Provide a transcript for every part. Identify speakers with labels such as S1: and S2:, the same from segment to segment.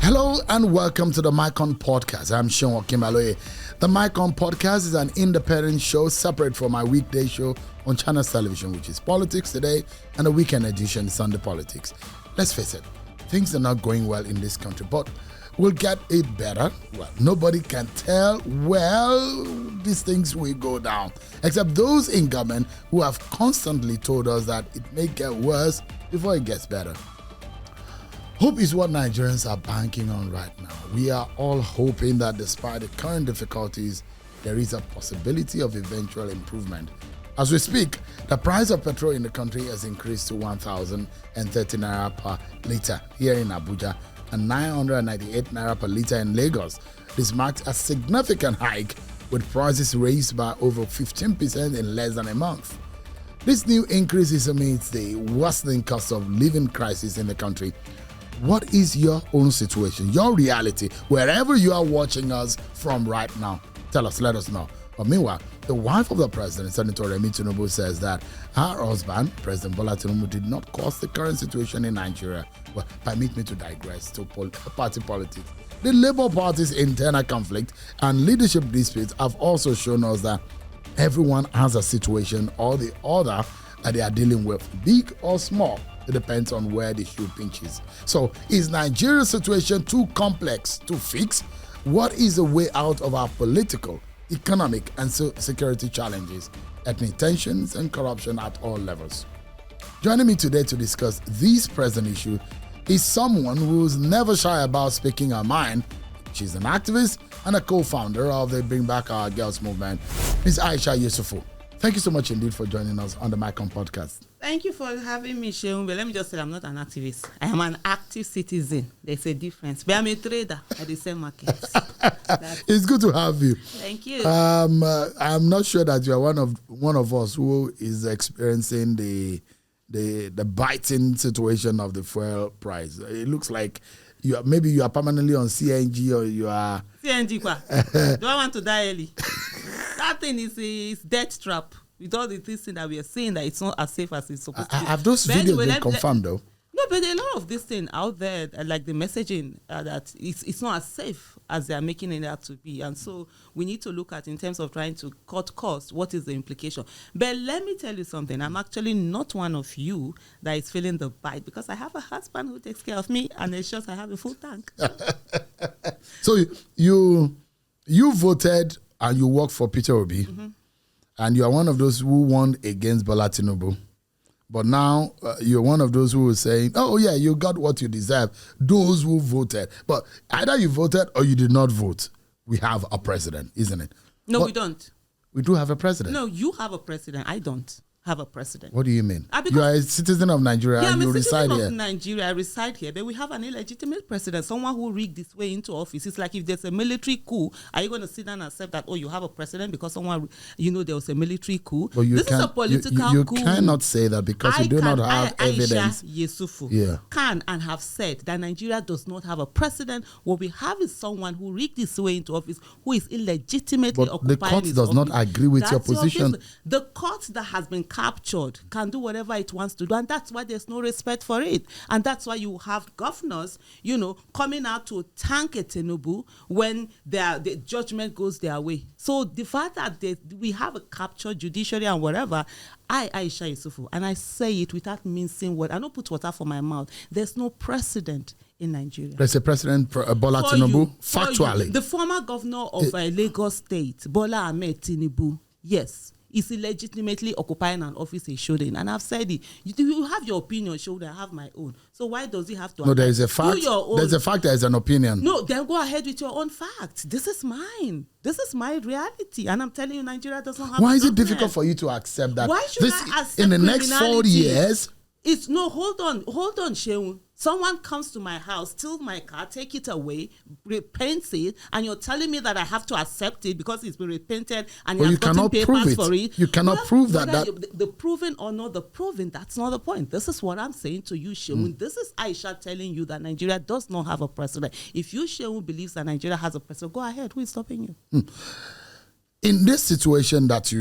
S1: Hello and welcome to the Micon Podcast. I'm Seun Okinbaloye. The Micon Podcast is an independent show separate from my weekday show on Channels Television, which is Politics Today, and the weekend edition, Sunday Politics. Let's face it, things are not going well in this country, but we'll get it better. Well, nobody can tell these things will go down, except those in government who have constantly told us that it may get worse before it gets better. Hope is what Nigerians are banking on right now. We are all hoping that despite the current difficulties, there is a possibility of eventual improvement. As we speak, the price of petrol in the country has increased to 1,030 naira per litre here in Abuja and 998 naira per litre in Lagos. This marks a significant hike, with prices raised by over 15% in less than a month. This new increase is amidst the worsening cost of living crisis in the country. What is your own situation, your reality, wherever you are watching us from right now? Tell us, let us know. But meanwhile, the wife of the president, Senator Tinubu, says that her husband, President Bola Tinubu, did not cause the current situation in Nigeria. Well, permit me to digress to party politics. The Labour Party's internal conflict and leadership disputes have also shown us that everyone has a situation or the other that they are dealing with, big or small. It depends on where the shoe pinches. So, is Nigeria's situation too complex to fix? What is the way out of our political, economic, and security challenges, ethnic tensions, and corruption at all levels? Joining me today to discuss these present issues is someone who's never shy about speaking her mind. She's an activist and a co-founder of the Bring Back Our Girls movement, Ms. Aisha Yesufu. Thank you so much indeed for joining us on the Micon Podcast.
S2: Thank you for having me, Seun. But let me just say I'm not an activist. I am an active citizen. There's a difference. But I'm a trader at the same market.
S1: It's good to have you.
S2: Thank you.
S1: I'm not sure that you are one of us who is experiencing the biting situation of the fuel price. It looks like you are permanently on CNG or you are
S2: CNG. Do I want to die early? That thing is death trap. With all the things that we are saying, that it's not as safe as it's supposed to be.
S1: Have those videos been confirmed though?
S2: No, but there are a lot of this thing out there, like the messaging that it's not as safe as they are making it out to be. And so we need to look at, in terms of trying to cut costs, what is the implication. But let me tell you something. I'm actually not one of you that is feeling the bite, because I have a husband who takes care of me and ensures I have a full tank.
S1: So you voted and you work for Peter Obi. Mm-hmm. And you are one of those who won against Bola Tinubu. But now you're one of those who are saying, oh, yeah, you got what you deserve. Those who voted. But either you voted or you did not vote. We have a president, isn't it?
S2: No, we don't.
S1: We do have a president.
S2: No, you have a president. I don't have a president.
S1: What do you mean? You are a citizen of Nigeria and you reside here.
S2: Nigeria, I reside here, but we have an illegitimate president, someone who rigged his way into office. It's like if there's a military coup, are you going to sit down and accept that, oh, you have a president because someone, there was a military coup? This is a political coup.
S1: You cannot say that because you do not have evidence.
S2: Aisha Yesufu can and have said that Nigeria does not have a president. What we have is someone who rigged his way into office, who is illegitimately occupying his office.
S1: The court does not agree with your position.
S2: The court that has been captured can do whatever it wants to do, and that's why there's no respect for it. And that's why you have governors, coming out to thank a Tinubu when the judgment goes their way. So the fact that we have a captured judiciary and whatever, Aisha Yesufu, and I say it without mincing word, I don't put water for my mouth, there's no precedent in Nigeria.
S1: There's a president, Bola Tinubu, factually.
S2: The former governor of Lagos State, Bola Tinubu, yes, is illegitimately occupying an office he shouldn't. And I've said it. You have your opinion, should I have my own? So why does he have to?
S1: No, there is a fact. There's a fact, there is an opinion.
S2: No, then go ahead with your own fact. This is mine. This is my reality. And I'm telling you, Nigeria does not have.
S1: Why is it difficult for you to accept that?
S2: Why should I accept
S1: in the next 4 years?
S2: Hold on, Seun. Someone comes to my house, steals my car, take it away, repaints it, and you're telling me that I have to accept it because it's been repainted and you have gotten papers for it.
S1: You cannot prove that.
S2: The proven or not the proven, that's not the point. This is what I'm saying to you, Seun. This is Aisha telling you that Nigeria does not have a president. If you, Seun, believes that Nigeria has a president, go ahead. Who is stopping you?
S1: In this situation that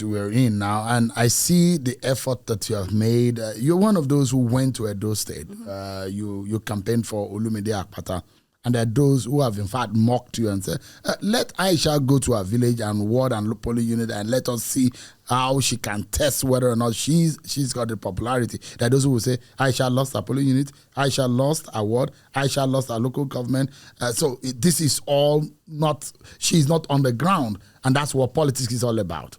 S1: we're in now, and I see the effort that you have made, you're one of those who went to Edo State. You campaigned for Olumide Akpata And there are those who have, in fact, mocked you and said, let Aisha go to her village and ward and polling unit and let us see how she can test whether or not she's got the popularity. There are those who will say, Aisha lost her polling unit, Aisha lost her ward, Aisha lost her local government. This is all not, she's not on the ground. And that's what politics is all about.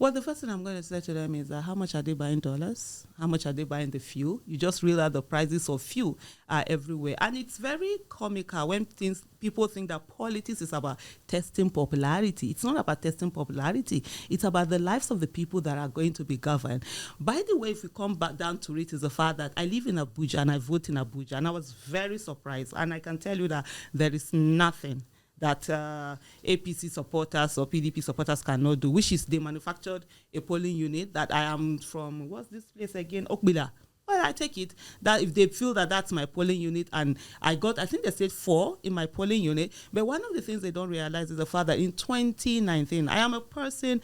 S2: Well, the first thing I'm going to say to them is how much are they buying dollars? How much are they buying the fuel? You just realize the prices of fuel are everywhere. And it's very comical when people think that politics is about testing popularity. It's not about testing popularity. It's about the lives of the people that are going to be governed. By the way, if we come back down to it, is the fact that I live in Abuja and I vote in Abuja. And I was very surprised. And I can tell you that there is nothing that APC supporters or PDP supporters cannot do, which is they manufactured a polling unit that I am from, what's this place again? Okbila. Well, I take it that if they feel that that's my polling unit, and I think they said 4 in my polling unit, but one of the things they don't realize is the fact that in 2019, I'm a person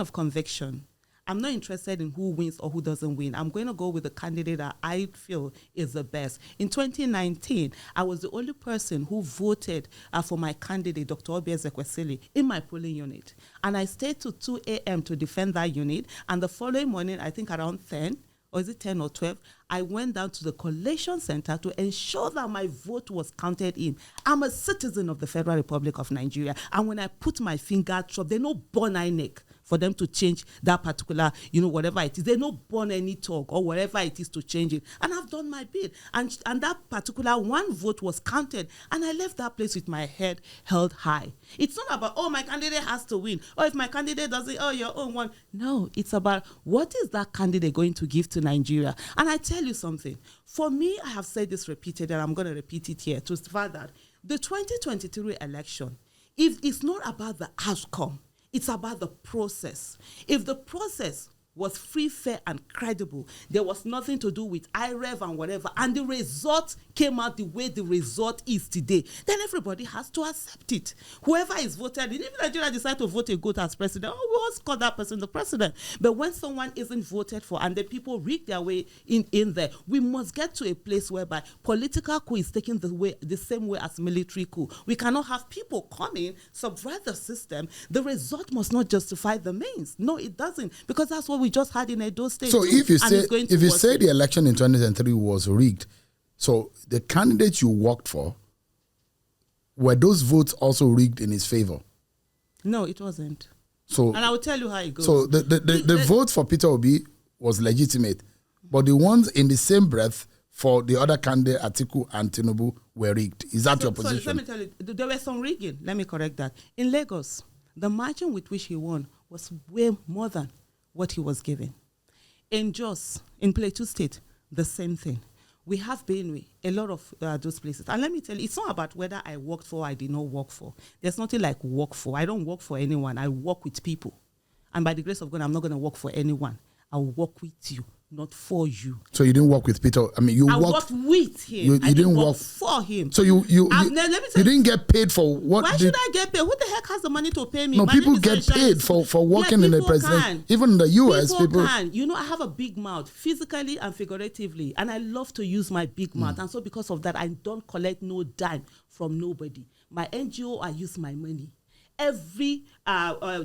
S2: of conviction. I'm not interested in who wins or who doesn't win. I'm going to go with the candidate that I feel is the best. In 2019, I was the only person who voted for my candidate, Dr. Obi Ezekwesili, in my polling unit. And I stayed to 2 a.m. to defend that unit. And the following morning, I think around 10, or is it 10 or 12, I went down to the collation center to ensure that my vote was counted in. I'm a citizen of the Federal Republic of Nigeria. And when I put my finger up, they no burn my neck for them to change that particular, whatever it is. They no burn any talk or whatever it is to change it. And I've done my bit. And that particular one vote was counted. And I left that place with my head held high. It's not about, my candidate has to win. Or if my candidate doesn't, your own one. No, it's about what is that candidate going to give to Nigeria. And I tell you something. For me, I have said this repeatedly, and I'm going to repeat it here to start that. The 2023 election, if it's not about the outcome, it's about the process. If the process was free, fair, and credible, there was nothing to do with IREV and whatever, and the result came out the way the result is today, then everybody has to accept it. Whoever is voted in, if Nigeria decide to vote a goat as president, we always call that person the president. But when someone isn't voted for and the people rig their way in there, we must get to a place whereby political coup is taken the same way as military coup. We cannot have people come in, subvert the system. The result must not justify the means. No, it doesn't, because that's what we just had in Edo State.
S1: So if you say the election in 2023 was rigged, so the candidates you worked for, were those votes also rigged in his favor?
S2: No, it wasn't.
S1: So,
S2: and I will tell you how it goes.
S1: So the vote for Peter Obi was legitimate, but the ones in the same breath for the other candidate, Atiku and Tinubu, were rigged. Is that your position?
S2: So let me tell you, there were some rigging. Let me correct that. In Lagos, the margin with which he won was way more than what he was given. In Jos, in Plateau State, the same thing. We have been a lot of those places. And let me tell you, it's not about whether I worked for or I did not work for. There's nothing like work for. I don't work for anyone. I work with people. And by the grace of God, I'm not going to work for anyone. I'll work with you, not for you.
S1: So you didn't work with Peter? I mean, I
S2: worked with him.
S1: You didn't work
S2: for him.
S1: So you didn't get paid for what?
S2: Why should I get paid? Who the heck has the money to pay me?
S1: No, people get paid for working in the president. Even in the US, people
S2: can. I have a big mouth, physically and figuratively, and I love to use my big mouth. And so because of that, I don't collect no dime from nobody. My NGO, I use my money. Every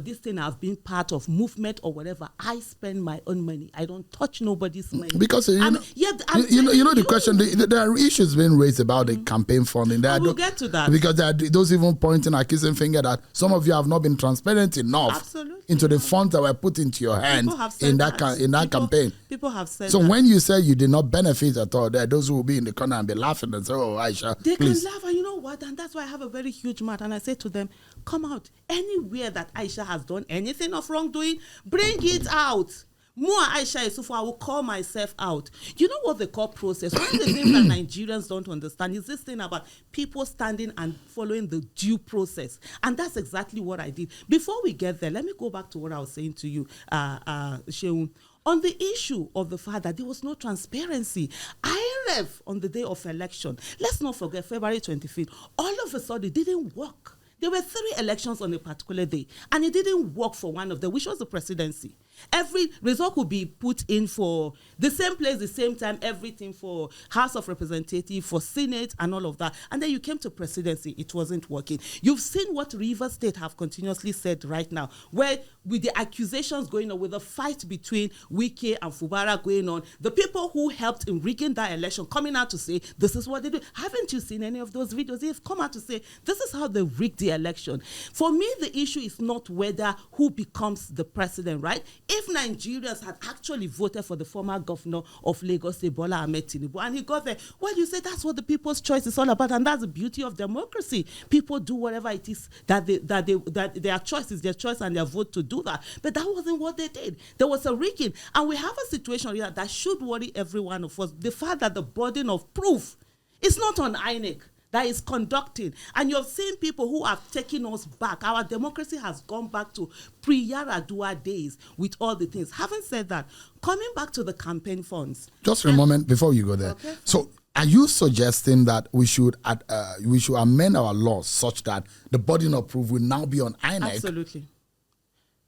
S2: this thing I've been part of, movement or whatever, I spend my own money. I don't touch nobody's money.
S1: Because the question, there are issues being raised about the campaign funding.
S2: We'll get to that.
S1: Because there are those even pointing accusing finger that some of you have not been transparent enough into the funds that were put into your hands in that campaign.
S2: People have said
S1: so that. When you say you did not benefit at all, there are those who will be in the corner and be laughing and say, "Oh, Aisha,
S2: they
S1: please."
S2: can laugh, and you know what? And that's why I have a very huge mouth. And I say to them, "Come out anywhere that Aisha has done anything of wrongdoing, bring it out. More Aisha Yesufu, I will call myself out." You know what they call process? One of the things that Nigerians don't understand is this thing about people standing and following the due process. And that's exactly what I did. Before we get there, let me go back to what I was saying to you, Seun. On the issue of the fact that there was no transparency, IREV on the day of election, let's not forget February 25th, all of a sudden it didn't work. There were 3 elections on a particular day, and it didn't work for one of them, which was the presidency. Every result could be put in for the same place, the same time, everything for House of Representatives, for Senate, and all of that. And then you came to presidency, it wasn't working. You've seen what River State have continuously said right now, where with the accusations going on, with the fight between Wike and Fubara going on, the people who helped in rigging that election coming out to say, this is what they do. Haven't you seen any of those videos? They've come out to say, this is how they rigged the election. For me, the issue is not whether who becomes the president, right? If Nigerians had actually voted for the former governor of Lagos, Bola Tinubu, and he got there, well, you say that's what the people's choice is all about, and that's the beauty of democracy. People do whatever it is that their choice is their choice, and their vote to do that. But that wasn't what they did. There was a rigging, and we have a situation here that should worry every one of us. The fact that the burden of proof is not on INEC, that is conducting. And you've seen people who have taken us back. Our democracy has gone back to pre-Yaradua days with all the things. Having said that, coming back to the campaign funds.
S1: Just for a moment before you go there. Okay. So are you suggesting that we should amend our laws such that the burden of proof will now be on INEC?
S2: Absolutely.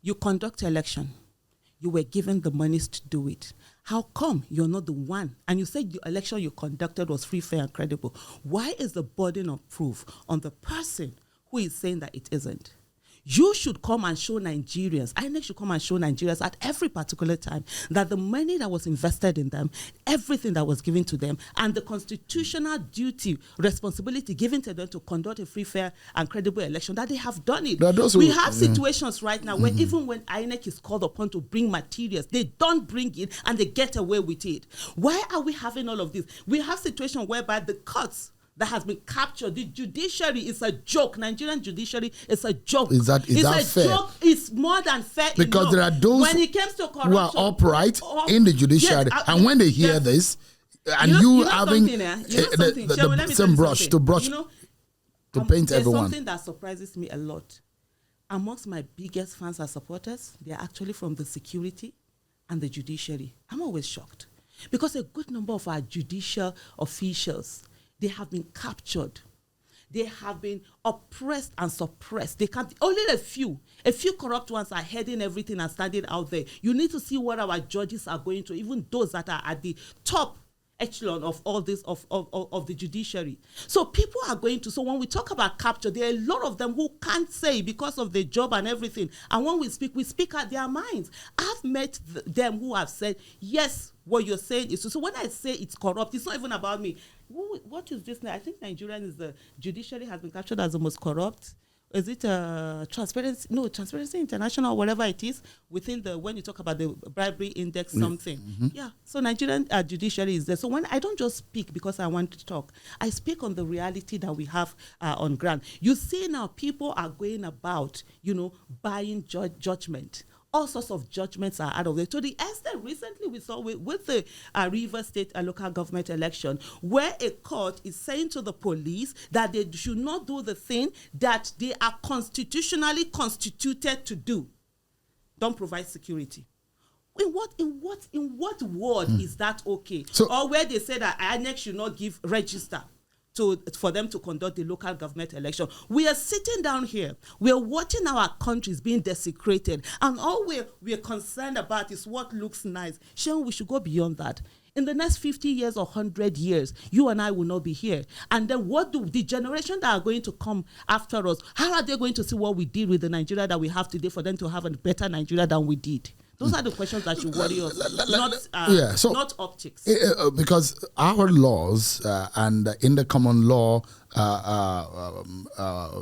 S2: You conduct election. You were given the monies to do it. How come you're not the one? And you said the election you conducted was free, fair, and credible. Why is the burden of proof on the person who is saying that it isn't? You should come and show Nigerians, INEC should come and show Nigerians at every particular time that the money that was invested in them, everything that was given to them, and the constitutional duty, responsibility given to them to conduct a free, fair, and credible election, that they have done it. We have situations right now where even when INEC is called upon to bring materials, they don't bring it and they get away with it. Why are we having all of this? We have situations whereby the courts that has been captured, the judiciary is a joke. Nigerian judiciary is a joke.
S1: Is that fair?
S2: Joke. It's more than fair.
S1: Because there are those
S2: when it comes to corruption,
S1: who are upright in the judiciary, yes, and when they hear this, and you having the same brush to paint everyone.
S2: Something that surprises me a lot. Amongst my biggest fans and supporters, they are actually from the security and the judiciary. I'm always shocked because a good number of our judicial officials, they have been captured. They have been oppressed and suppressed. They can't. Only a few corrupt ones are heading everything and standing out there. You need to see what our judges are going to, even those that are at the top echelon of all this, of the judiciary. So people are going to, so when we talk about capture, there are a lot of them who can't say because of their job and everything. And when we speak out their minds. I've met them who have said, yes, what you're saying is so when I say it's corrupt, it's not even about me. What is this now? I think Nigerian is the judiciary has been captured as the most corrupt. Is it Transparency? No, Transparency International, whatever it is, within the, when you talk about the bribery index, something. Mm-hmm. Yeah, so Nigerian judiciary is there. So when I don't just speak because I want to talk, I speak on the reality that we have on ground. You see now people are going about, buying judgment. All sorts of judgments are out of there. To the extent recently we saw with the River State local government election, where a court is saying to the police that they should not do the thing that they are constitutionally constituted to do. Don't provide security. In what world is that okay? So, or where they say that INEC should not give register for them to conduct the local government election. We are sitting down here. We are watching our countries being desecrated. And all we're concerned about is what looks nice. Seun, we should go beyond that. In the next 50 years or 100 years, you and I will not be here. And then what do the generation that are going to come after us, how are they going to see what we did with the Nigeria that we have today for them to have a better Nigeria than we did? Those are the questions that should worry us, not optics.
S1: Because our laws and in the common law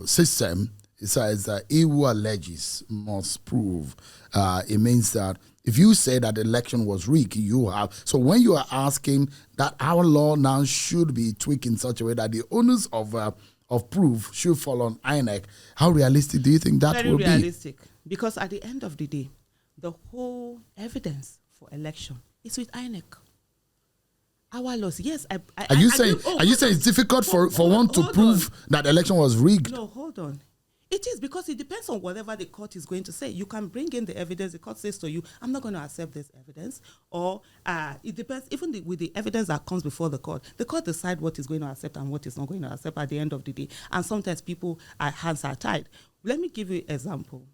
S1: system, it says that he who alleges must prove. It means that if you say that the election was rigged, you have. So when you are asking that our law now should be tweaked in such a way that the onus of proof should fall on INEC, how realistic do you think that will be?
S2: Very realistic. Because at the end of the day, the whole evidence for election is with INEC. Our laws, yes.
S1: Are you saying it's difficult for one to prove that the election was rigged?
S2: No, hold on. It is because it depends on whatever the court is going to say. You can bring in the evidence. The court says to you, I'm not going to accept this evidence. Or it depends, even with the evidence that comes before the court decides what is going to accept and what is not going to accept at the end of the day. And sometimes hands are tied. Let me give you an example.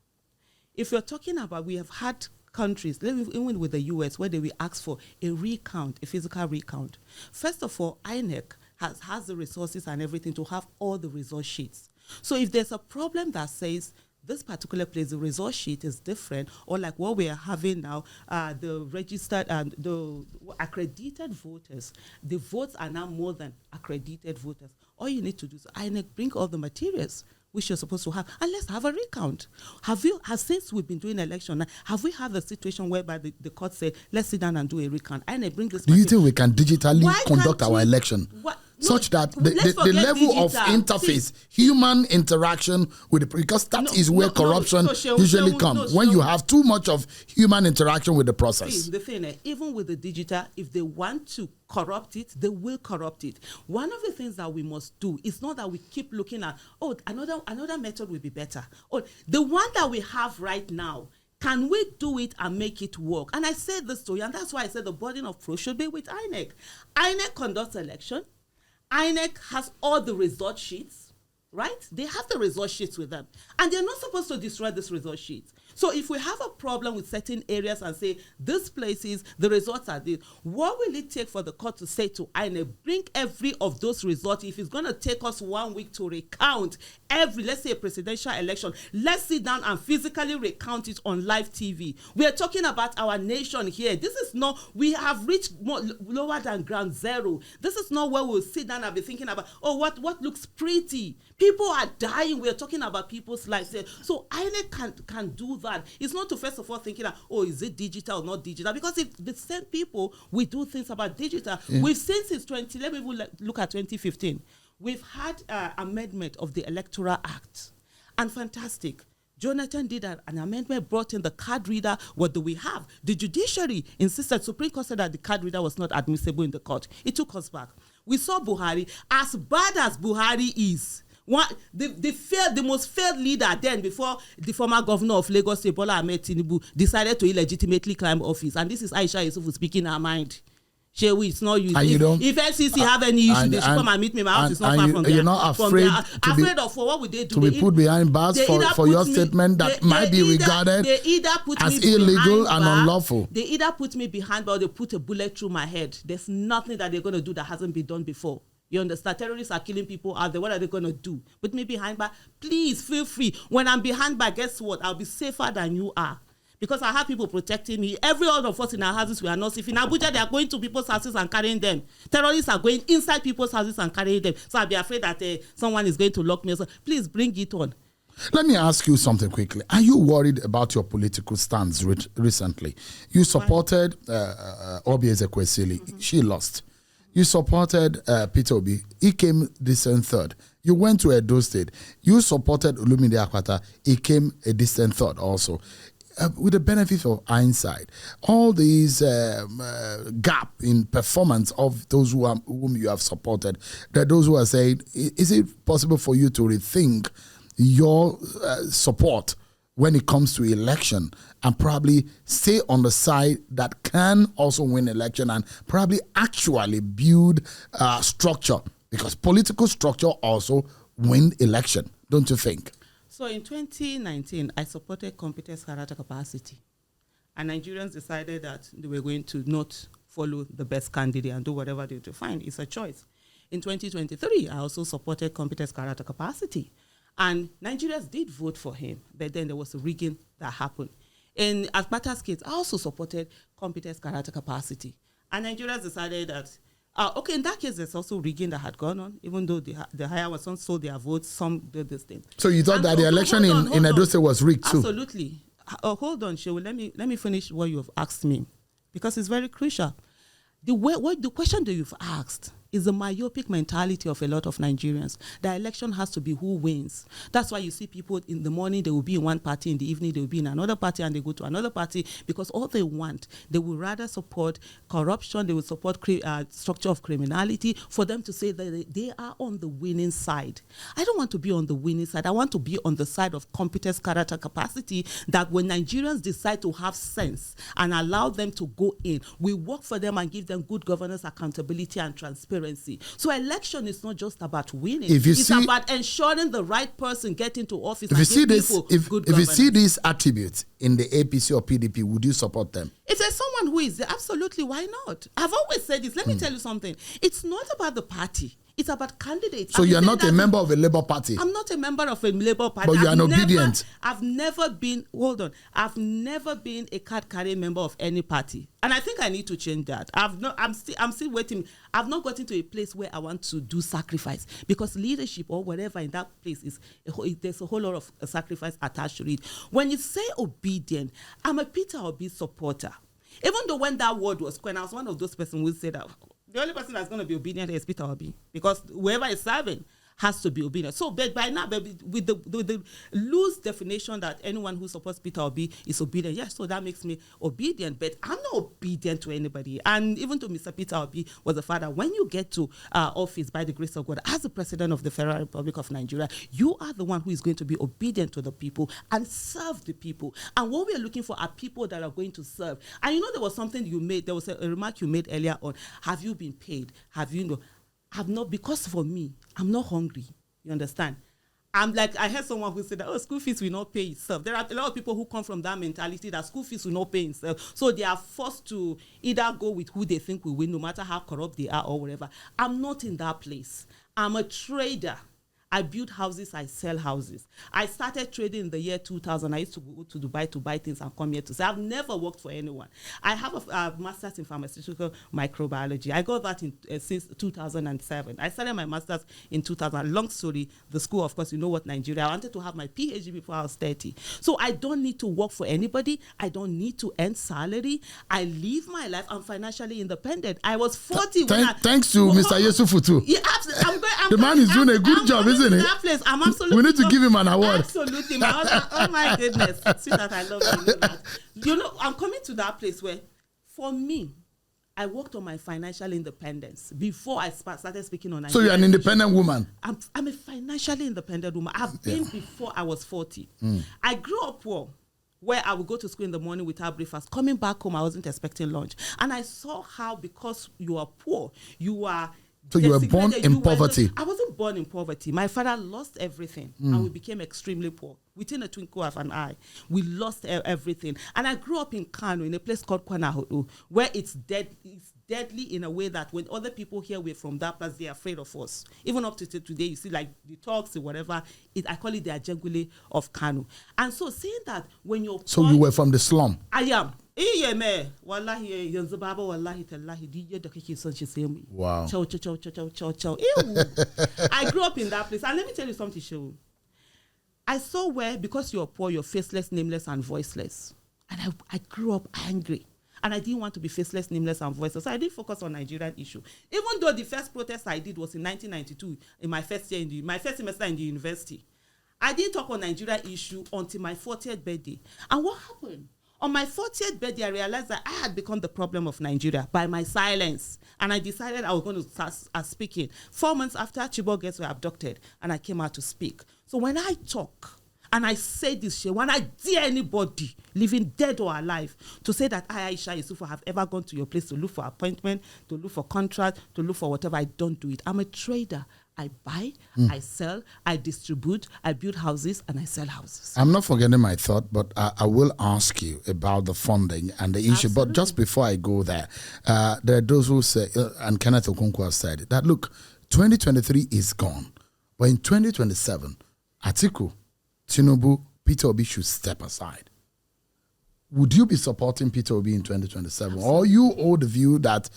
S2: If you're talking about, we have had countries, even with the US, where they will ask for a recount, a physical recount. First of all, INEC has the resources and everything to have all the result sheets. So if there's a problem that says this particular place, the result sheet is different, or like what we are having now, the registered and the accredited voters, the votes are now more than accredited voters. All you need to do is INEC bring all the materials which you're supposed to have, and let's have a recount. Since we've been doing election, have we had a situation whereby the court said, let's sit down and do a recount? INEC bring this.
S1: Do you think we can digitally conduct our election? Such that the level of interface, human interaction with because that is where corruption usually comes. When you have too much of human interaction with the process.
S2: See, the thing, even with the digital, if they want to corrupt it, they will corrupt it. One of the things that we must do is not that we keep looking at, another method will be better. The one that we have right now, can we do it and make it work? And I said this to you, and that's why I said the burden of proof should be with INEC. INEC conducts election. INEC has all the result sheets, right? They have the result sheets with them. And they're not supposed to destroy this result sheet. So if we have a problem with certain areas and say, these places, the results are this, what will it take for the court to say to INEC, bring every of those results? If it's going to take us 1 week to recount every, let's say, a presidential election, let's sit down and physically recount it on live TV. We are talking about our nation here. This is not, we have reached lower than ground zero. This is not where we'll sit down and be thinking about, what looks pretty. People are dying. We are talking about people's lives here. So INEC can do that. It's not to first of all thinking that, is it digital or not digital? Because if the same people, we do things about digital. Yeah. We've seen since let me look at 2015. We've had amendment of the Electoral Act. And fantastic. Jonathan did an amendment, brought in the card reader. What do we have? The judiciary insisted, Supreme Court said that the card reader was not admissible in the court. It took us back. We saw Buhari. As bad as Buhari is, the most failed leader then, before the former governor of Lagos State, Bola Tinubu, decided to illegitimately climb office. And this is Aisha Yesufu speaking her mind. It's not you. If FCC have any issue, they should come and meet me. My house is not far from there. You're not afraid of what would they do?
S1: To be put behind bars for your statement that might be regarded as illegal and unlawful.
S2: They either put me behind bar or they put a bullet through my head. There's nothing that they're going to do that hasn't been done before. You understand? Terrorists are killing people out there. What are they going to do? Put me behind bar? Please feel free. When I'm behind bar, guess what? I'll be safer than you are. Because I have people protecting me. Every one of us in our houses, we are not safe. In Abuja, they are going to people's houses and carrying them. Terrorists are going inside people's houses and carrying them. So I'll be afraid that someone is going to lock me. So please bring it on.
S1: Let me ask you something quickly. Are you worried about your political stance recently? You supported Obi Ezekwesili. Mm-hmm. She lost. You supported Peter Obi. He came distant third. You went to Edo State. You supported Olumide Akwata. He came a distant third also. With the benefit of hindsight, all these gap in performance of those whom you have supported, there are those who are saying, is it possible for you to rethink your support when it comes to election and probably stay on the side that can also win election and probably actually build structure? Because political structure also win election, don't you think?
S2: So in 2019, I supported competence, character, capacity. And Nigerians decided that they were going to not follow the best candidate and do whatever they do. Fine, it's a choice. In 2023, I also supported competence, character, capacity. And Nigerians did vote for him, but then there was a rigging that happened. In Akpata's case, I also supported competence, character, capacity. And Nigerians decided that in that case, there's also rigging that had gone on, even though the higher ones, some sold their votes, some did this thing.
S1: So you thought that the election in Edo State was rigged too?
S2: Absolutely. Hold on, Shehu. Let me finish what you have asked me, because it's very crucial. The question that you've asked is the myopic mentality of a lot of Nigerians. The election has to be who wins. That's why you see people in the morning, they will be in one party, in the evening, they will be in another party, and they go to another party, because all they want, they will rather support corruption, they will support structure of criminality, for them to say that they are on the winning side. I don't want to be on the winning side. I want to be on the side of competence, character, capacity, that when Nigerians decide to have sense and allow them to go in, we work for them and give them good governance, accountability, and transparency. transparency. So election is not just about winning. It's about ensuring the right person get into office.
S1: If you see these attributes in the APC or PDP, would you support them?
S2: If there's someone who is there, absolutely, why not? I've always said this. Let me tell you something. It's not about the party. It's about candidates.
S1: So you're not a member of a Labour Party?
S2: I'm not a member of a Labour Party.
S1: But you are obedient.
S2: I've never been a card-carrying member of any party. And I think I need to change that. I'm still waiting. I've not gotten to a place where I want to do sacrifice, because leadership or whatever in that place there's a whole lot of sacrifice attached to it. When you say obedient, I'm a Peter Obi supporter. Even though when that word was coined, I was one of those persons who said that the only person that's going to be obedient is Peter Obi, because whoever is serving has to be obedient. So, but by now, with the loose definition that anyone who supports Peter Obi is obedient, yes, so that makes me obedient. But I'm not obedient to anybody. And even to Mr. Peter Obi was a father. When you get to office, by the grace of God, as the President of the Federal Republic of Nigeria, you are the one who is going to be obedient to the people and serve the people. And what we are looking for are people that are going to serve. And you know, there was something you made, there was a remark you made earlier on. Have you been paid? Have you know? I've not, because for me, I'm not hungry. You understand? I'm like, I heard someone who said that, school fees will not pay itself. There are a lot of people who come from that mentality that school fees will not pay itself. So they are forced to either go with who they think will win, no matter how corrupt they are or whatever. I'm not in that place. I'm a trader. I build houses, I sell houses. I started trading in the year 2000. I used to go to Dubai to buy things and come here to sell. I've never worked for anyone. I have a master's in pharmaceutical microbiology. I got that since 2007. I started my master's in 2000. Long story, the school, of course, you know what, Nigeria. I wanted to have my PhD before I was 30. So I don't need to work for anybody. I don't need to earn salary. I live my life. I'm financially independent. I was 40
S1: thanks to Mr. Yesufu too.
S2: Yeah,
S1: the man is doing a good job, isn't it?
S2: That place, I'm absolutely.
S1: We need to give him an award.
S2: Absolutely, oh my goodness, sweetheart, I love you. You know, I'm coming to that place where, for me, I worked on my financial independence before I started speaking on.
S1: So you're an independent woman.
S2: I'm a financially independent woman. I've been before I was 40. I grew up poor, where I would go to school in the morning without breakfast. Coming back home, I wasn't expecting lunch, and I saw how, because you are poor, you are.
S1: So you were born in poverty?
S2: I wasn't born in poverty. My father lost everything, and we became extremely poor. Within a twinkle of an eye, we lost everything. And I grew up in Kano, in a place called Kwanahodo, where it's deadly in a way that when other people hear we're from that place, they're afraid of us. Even up to today, you see, like the talks or whatever, I call it the Ajengule of Kano. And so saying that when you're
S1: So you were from the slum?
S2: I am. Wallahi, wallahi, tallahi,
S1: wow.
S2: Chow. I grew up in that place. And let me tell you something, Shehu. I saw where, because you're poor, you're faceless, nameless, and voiceless. And I grew up angry. And I didn't want to be faceless, nameless, and voiceless. So I didn't focus on Nigerian issue. Even though the first protest I did was in 1992, in my first year, my first semester in the university. I didn't talk on Nigerian issue until my 40th birthday. And what happened? On my 40th birthday, I realized that I had become the problem of Nigeria by my silence. And I decided I was going to start speaking. 4 months after, Chibok girls were abducted, and I came out to speak. So when I talk, and I say this shit, when I dare anybody, living dead or alive, to say that I, Aisha Yesufu, have ever gone to your place to look for appointment, to look for contract, to look for whatever, I don't do it. I'm a trader. I buy, I sell, I distribute, I build houses, and I sell houses.
S1: I'm not forgetting my thought, but I will ask you about the funding and the issue.
S2: Absolutely.
S1: But just before I go there, there are those who say, and Kenneth Okonkwo has said it, that look, 2023 is gone. But in 2027, Atiku, Tinubu, Peter Obi should step aside. Would you be supporting Peter Obi in 2027? Absolutely. Or you hold the view that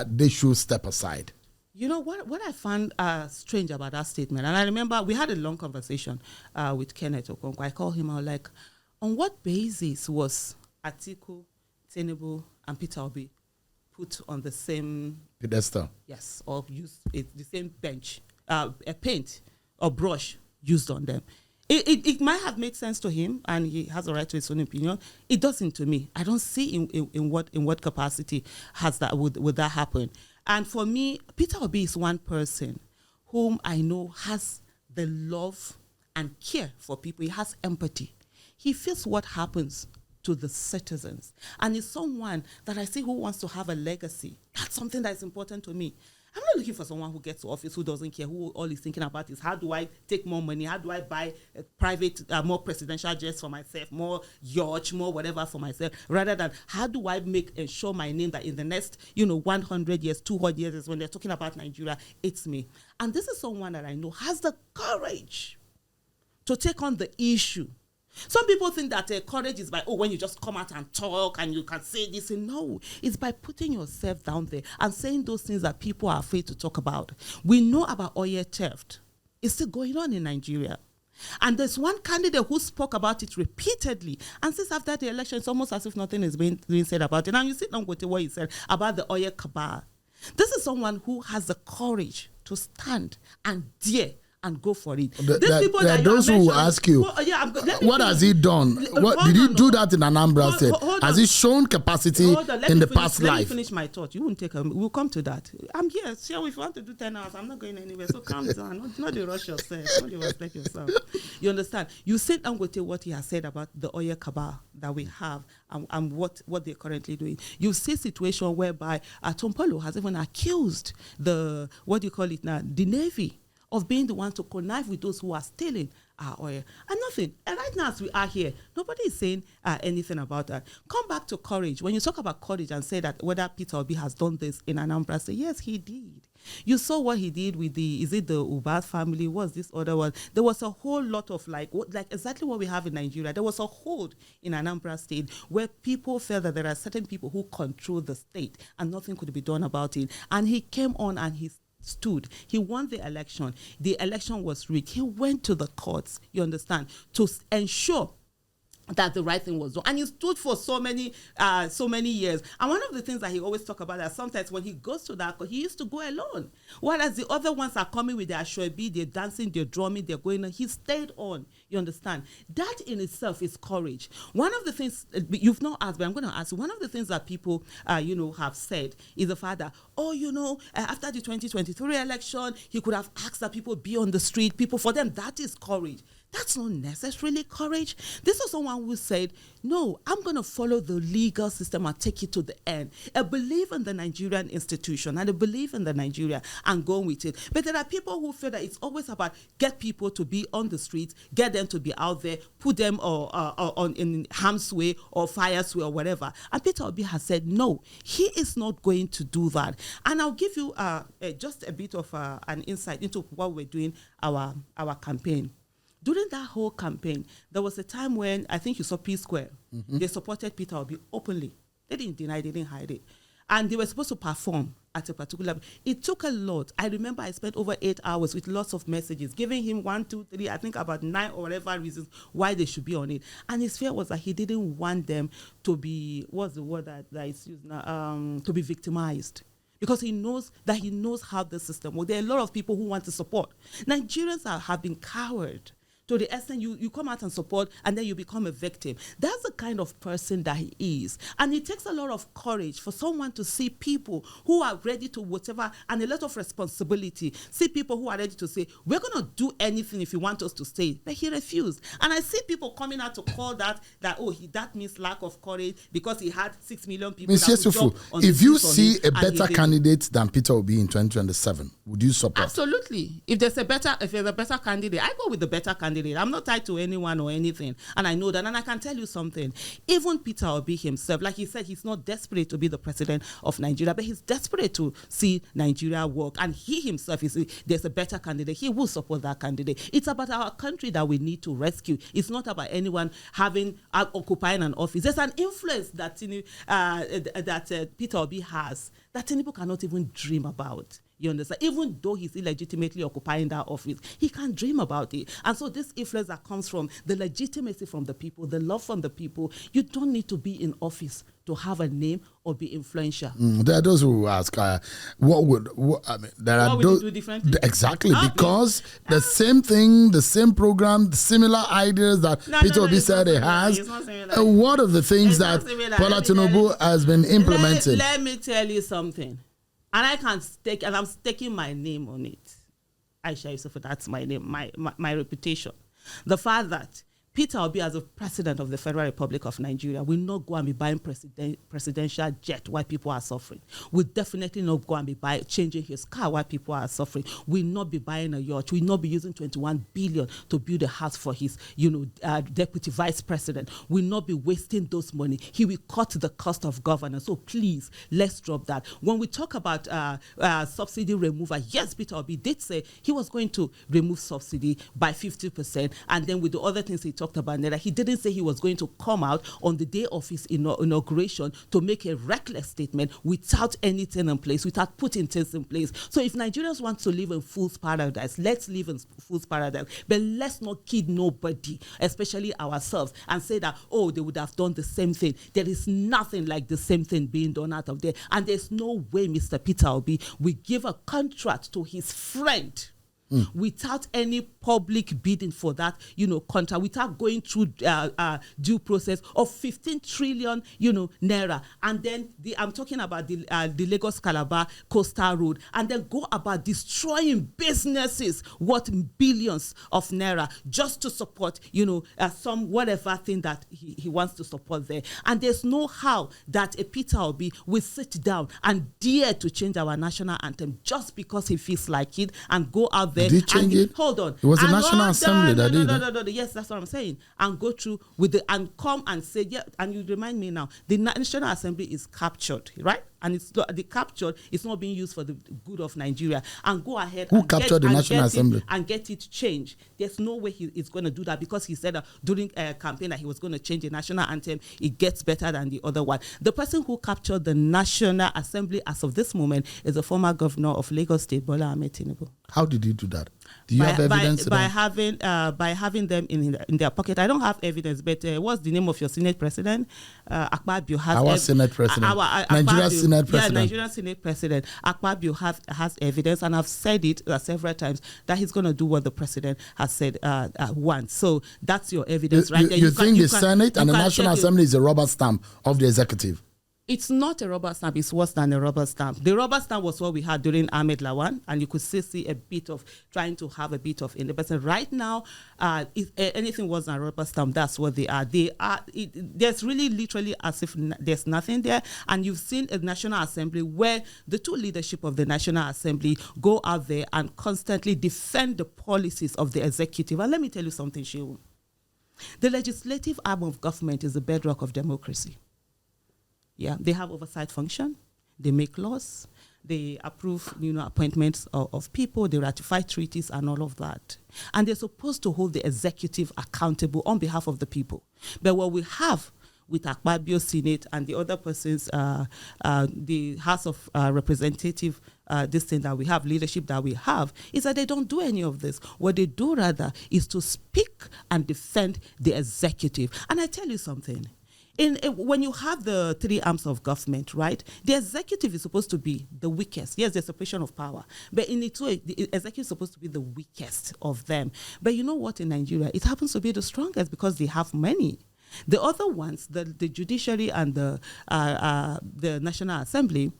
S1: they should step aside?
S2: You know, what I found strange about that statement, and I remember we had a long conversation with Kenneth Okonkwo. I called him out, like, on what basis was Atiku, Tinubu, and Peter Obi put on the same
S1: pedestal?
S2: Yes, or used the same bench, a paint or brush used on them. It might have made sense to him, and he has a right to his own opinion. It doesn't to me. I don't see in what capacity would that happen. And for me, Peter Obi is one person whom I know has the love and care for people. He has empathy. He feels what happens to the citizens. And he's someone that I see who wants to have a legacy. That's something that's important to me. I'm not looking for someone who gets to office who doesn't care, who all he's thinking about is how do I take more money, how do I buy a private, more presidential jets for myself, more yacht, more whatever for myself, rather than how do I ensure my name that in the next, 100 years, 200 years, when they're talking about Nigeria, it's me. And this is someone that I know has the courage to take on the issue. Some people think that courage is by, when you just come out and talk and you can say this. And no, it's by putting yourself down there and saying those things that people are afraid to talk about. We know about oil theft. It's still going on in Nigeria. And there's one candidate who spoke about it repeatedly. And since after the election, it's almost as if nothing is being said about it. Now you sit down with what he said about the oil cabal. This is someone who has the courage to stand and dare and go for it.
S1: There are those who ask you, what has he done? Did he do that in Anambra State? Has he shown capacity in the past life?
S2: Let me finish my thought. You won't take we'll come to that. I'm here. Sure, if you want to do 10 hours, I'm not going anywhere. So calm down. Not the rush yourself. Not the respect yourself. You understand? You sit down with what he has said about the oil cabal that we have and what they're currently doing. You see a situation whereby Tompolo has even accused the Navy of being the one to connive with those who are stealing our oil. And nothing. And right now, as we are here, nobody is saying anything about that. Come back to courage. When you talk about courage and say that whether Peter Obi has done this in Anambra, say, yes, he did. You saw what he did with the Ubas family? What's this other one? There was a whole lot of like exactly what we have in Nigeria. There was a hold in Anambra State where people felt that there are certain people who control the state and nothing could be done about it. And he came on and he stood. He won the election. The election was rigged. He went to the courts, you understand, to ensure that the right thing was done. And he stood for so many years. And one of the things that he always talk about is sometimes when he goes to that court, he used to go alone. Whereas the other ones are coming with their shoebi, they're dancing, they're drumming, they're going on. He stayed on, you understand. That in itself is courage. One of the things, you've not asked, but I'm going to ask you, one of the things that people, have said is the fact that, after the 2023 election, he could have asked that people be on the street. People, for them, that is courage. That's not necessarily courage. This is someone who said, no, I'm going to follow the legal system and take it to the end. I believe in the Nigerian institution and I believe in the Nigeria and go with it. But there are people who feel that it's always about get people to be on the streets, get them to be out there, put them in harm's way or fire's way or whatever. And Peter Obi has said, no, he is not going to do that. And I'll give you just a bit of an insight into what we're doing, our campaign. During that whole campaign, there was a time when I think you saw P Square. Mm-hmm. They supported Peter Obi openly. They didn't deny, they didn't hide it. And they were supposed to perform at a particular... It took a lot. I remember I spent over 8 hours with lots of messages, giving him 1, 2, 3, I think about 9 or whatever reasons why they should be on it. And his fear was that he didn't want them to be... What's the word that is used now? To be victimized. Because he knows how the system works. There are a lot of people who want to support. Nigerians have been coward. To the extent you come out and support and then you become a victim. That's the kind of person that he is. And it takes a lot of courage for someone to see people who are ready to whatever, and a lot of responsibility. See people who are ready to say, we're going to do anything if you want us to stay. But he refused. And I see people coming out to call that means lack of courage because he had 6 million people.
S1: Ms. Yesufu, if you see a better candidate than Peter Obi in 2027, would you support?
S2: Absolutely. If there's a better candidate, I go with the better candidate. I'm not tied to anyone or anything. And I know that. And I can tell you something. Even Peter Obi himself, like he said, he's not desperate to be the president of Nigeria, but he's desperate to see Nigeria work. And he himself, there's a better candidate. He will support that candidate. It's about our country that we need to rescue. It's not about anyone occupying an office. There's an influence that Peter Obi has that Tinubu cannot even dream about. You understand? Even though he's illegitimately occupying that office, he can't dream about it. And so this influence that comes from the legitimacy from the people, the love from the people, you don't need to be in office to have a name or be influential.
S1: There are those who ask, what would you do differently? Exactly, because the same thing, the same program, the similar ideas that Peter Obi said he has. What are the things that Bola Tinubu has been implementing?
S2: Let me tell you something. And I'm staking my name on it. Aisha Yesufu, that's my name, my reputation. The fact that Peter Obi, as a president of the Federal Republic of Nigeria, will not go and be buying presidential jet while people are suffering. Will definitely not go and be changing his car while people are suffering. Will not be buying a yacht. Will not be using 21 billion to build a house for his, deputy vice president. Will not be wasting those money. He will cut the cost of governance. So please, let's drop that. When we talk about subsidy removal, yes, Peter Obi did say he was going to remove subsidy by 50%, and then with the other things he talked about, that he didn't say he was going to come out on the day of his inauguration to make a reckless statement without anything in place, without putting things in place. So if Nigerians want to live in fool's paradise, let's live in fool's paradise, but let's not kid nobody, especially ourselves, and say that, oh, they would have done the same thing. There is nothing like the same thing being done out of there, and there's no way Mr. Peter Obi will give a contract to his friend without any public bidding for that, contract, without going through due process of 15 trillion, naira. And then I'm talking about the Lagos-Calabar coastal road, and then go about destroying businesses worth billions of naira just to support, some whatever thing that he wants to support there. And there's no how that a Peter Obi will sit down and dare to change our national anthem just because he feels like it and go out there.
S1: Did he change it?
S2: Hold on.
S1: It was the National Assembly that did it.
S2: Yes, that's what I'm saying. And go through with and come and say, yeah, and you remind me now, the National Assembly is captured, right? And it's the captured is not being used for the good of Nigeria. And go ahead.
S1: Who captured the National Assembly?
S2: And get it changed. There's no way he is going to do that, because he said during a campaign that he was going to change the national anthem. It gets better than the other one. The person who captured the National Assembly as of this moment is the former governor of Lagos State, Bola Tinubu.
S1: How did he do that? Do you have evidence?
S2: By having them in their pocket. I don't have evidence, but what's the name of your Senate president? Akpabio has
S1: our Senate president. Nigeria's Senate president.
S2: Yeah, Nigerian Senate president. Akpabio has evidence, and I've said it several times that he's going to do what the president has said once. So that's your evidence, right?
S1: You think the Senate and the National Assembly is a rubber stamp of the executive?
S2: It's not a rubber stamp. It's worse than a rubber stamp. The rubber stamp was what we had during Ahmed Lawan, and you could still see a bit of trying to have a bit of independence. Right now, if anything was a rubber stamp, that's what they are. There's really literally as if there's nothing there. And you've seen a National Assembly where the two leadership of the National Assembly go out there and constantly defend the policies of the executive. And let me tell you something, Seun. The legislative arm of government is the bedrock of democracy. Yeah, they have oversight function. They make laws. They approve, appointments of people. They ratify treaties and all of that. And they're supposed to hold the executive accountable on behalf of the people. But what we have with Akpabio Senate and the other persons, the House of Representative, this thing that we have, leadership that we have, is that they don't do any of this. What they do rather is to speak and defend the executive. And I tell you something. When you have the three arms of government, right, the executive is supposed to be the weakest. Yes, there's separation of power, but in its way, the executive is supposed to be the weakest of them. But you know what, in Nigeria, it happens to be the strongest because they have money. The other ones, the judiciary and the National Assembly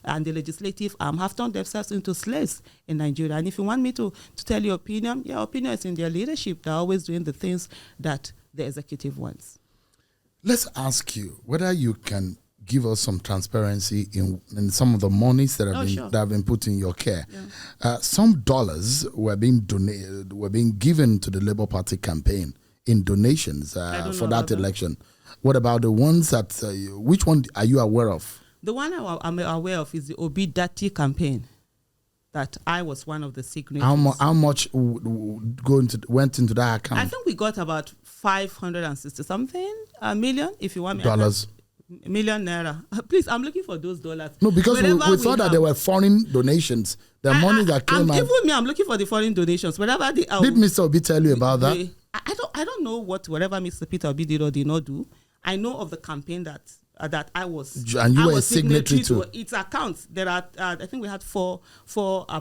S2: and the legislative arm have turned themselves into slaves in Nigeria. And if you want me to tell your opinion is in their leadership. They're always doing the things that the executive wants.
S1: Let's ask you whether you can give us some transparency in some of the monies that have been put in your care. Yeah. Some dollars were being donated, were being given to the Labour Party campaign in donations for that election. What about the ones that? Which one are you aware of? The one
S2: I'm aware of is the Obi Dati campaign. That I was one of the signatories.
S1: How much went into that account?
S2: I think we got about 560 something million, if you want me.
S1: Dollars.
S2: Million naira. Please, I'm looking for those dollars.
S1: No, because we thought that there were foreign donations. The money that came out.
S2: Even me, I'm looking for the foreign donations. Whatever they are.
S1: Did Mr. Obi tell you about that?
S2: I don't know whatever Mr. Peter Obi did or did not do. I know of the campaign that I was.
S1: And you were a signatory to
S2: its accounts. There are, I think we had four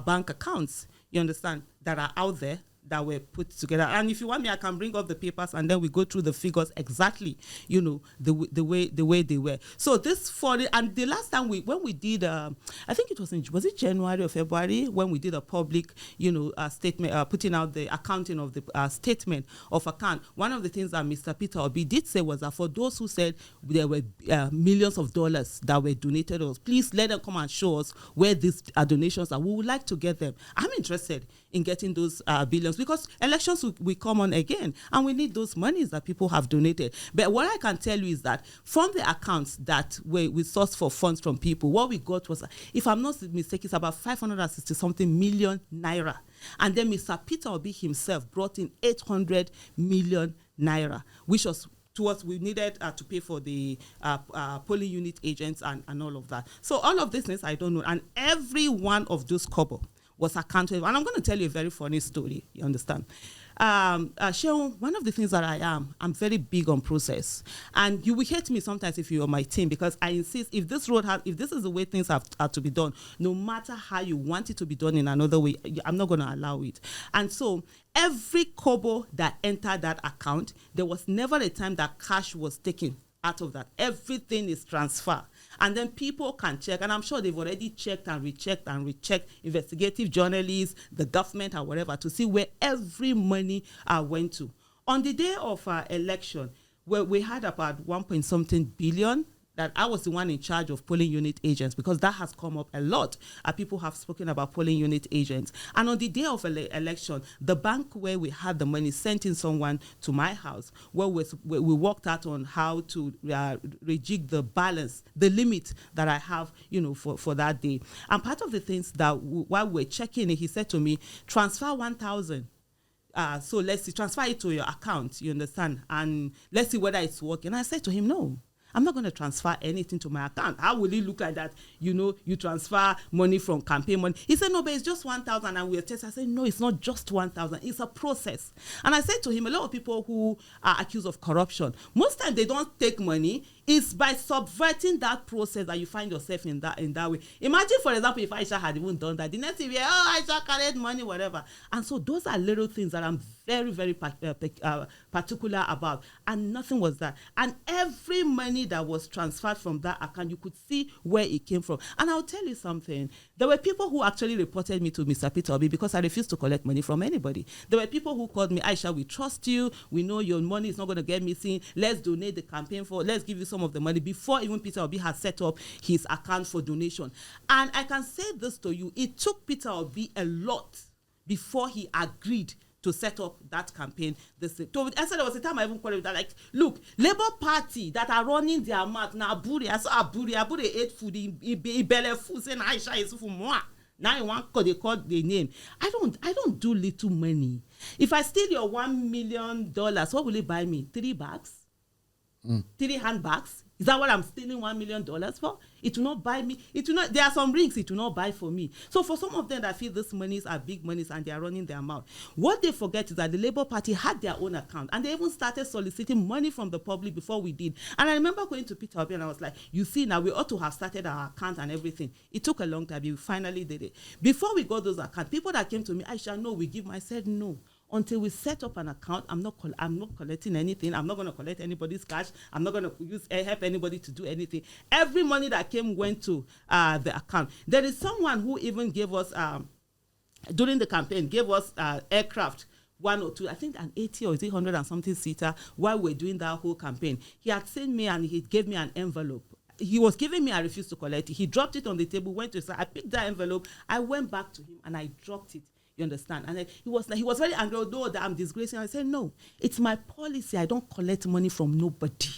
S2: bank accounts. You understand, that are out there that were put together. And if you want me, I can bring up the papers and then we go through the figures exactly, the way they were. So this and the last time when we did, I think it was it January or February when we did a public, statement, putting out the accounting of the statement of account. One of the things that Mr. Peter Obi did say was that for those who said there were millions of dollars that were donated to us, please let them come and show us where these donations are. We would like to get them. I'm interested in getting those billions because elections will come on again and we need those monies that people have donated. But what I can tell you is that from the accounts that we sourced for funds from people, what we got was, if I'm not mistaken, it's about 560 something million naira. And then Mr. Peter Obi himself brought in 800 million naira, which was towards we needed to pay for the polling unit agents and all of that. So all of this things I don't know. And every one of those kobo was accounted. And I'm going to tell you a very funny story, you understand. Seun, one of the things that I'm very big on process. And you will hate me sometimes if you're on my team because I insist if this is the way things have to be done, no matter how you want it to be done in another way, I'm not going to allow it. And so every kobo that entered that account, there was never a time that cash was taken out of that. Everything is transfer. And then people can check, and I'm sure they've already checked and rechecked, investigative journalists, the government, or whatever, to see where every money went to. On the day of election, where we had about 1.something billion, that I was the one in charge of polling unit agents because that has come up a lot. People have spoken about polling unit agents. And on the day of election, the bank where we had the money sent in someone to my house where we worked out on how to rejig the balance, the limit that I have, for that day. And part of the things that while we're checking it, he said to me, transfer 1,000. So let's see, transfer it to your account, you understand? And let's see whether it's working. I said to him, no. I'm not going to transfer anything to my account. How will it look like that? You transfer money from campaign money. He said, no, but it's just 1,000 and we'll test. I said, no, it's not just 1,000. It's a process. And I said to him, a lot of people who are accused of corruption, most times they don't take money. It's by subverting that process that you find yourself in that way. Imagine, for example, if Aisha had even done that. The next thing, Aisha carried money, whatever. And so those are little things that I'm very, very particular about. And nothing was that. And every money that was transferred from that account, you could see where it came from. And I'll tell you something. There were people who actually reported me to Mr. Peter Obi because I refused to collect money from anybody. There were people who called me, Aisha, we trust you. We know your money is not going to get missing. Let's donate the campaign let's give you some of the money before even Peter Obi had set up his account for donation. And I can say this to you, it took Peter Obi a lot before he agreed to set up that campaign. I said there was a time I even called it that, like, look, Labour Party that are running their mouth now, Aburi ate food, he belly food, saying Aisha Yesufu moi. Now you want they call the name. I don't do little money. If I steal your $1 million, what will it buy me? 3 bags? 3 handbags? Is that what I'm stealing $1 million for? It will not buy me. There are some rings it will not buy for me. So for some of them that feel these monies are big monies and they are running their mouth, what they forget is that the Labour Party had their own account and they even started soliciting money from the public before we did. And I remember going to Peter Obi and I was like, you see, now we ought to have started our account and everything. It took a long time. We finally did it. Before we got those accounts, people that came to me, Aisha, no, we give. I said no. Until we set up an account, I'm not collecting anything. I'm not going to collect anybody's cash. I'm not going to help anybody to do anything. Every money that came went to the account. There is someone who even gave us, during the campaign, gave us aircraft, 1 or 2, I think an 80 or 100 and something seater while we're doing that whole campaign. He had sent me and he gave me an envelope. He was giving me, I refused to collect it. He dropped it on the table, went to say, I picked that envelope. I went back to him and I dropped it. You understand? And then he was very angry, although that I'm disgracing. I said, no, it's my policy. I don't collect money from nobody.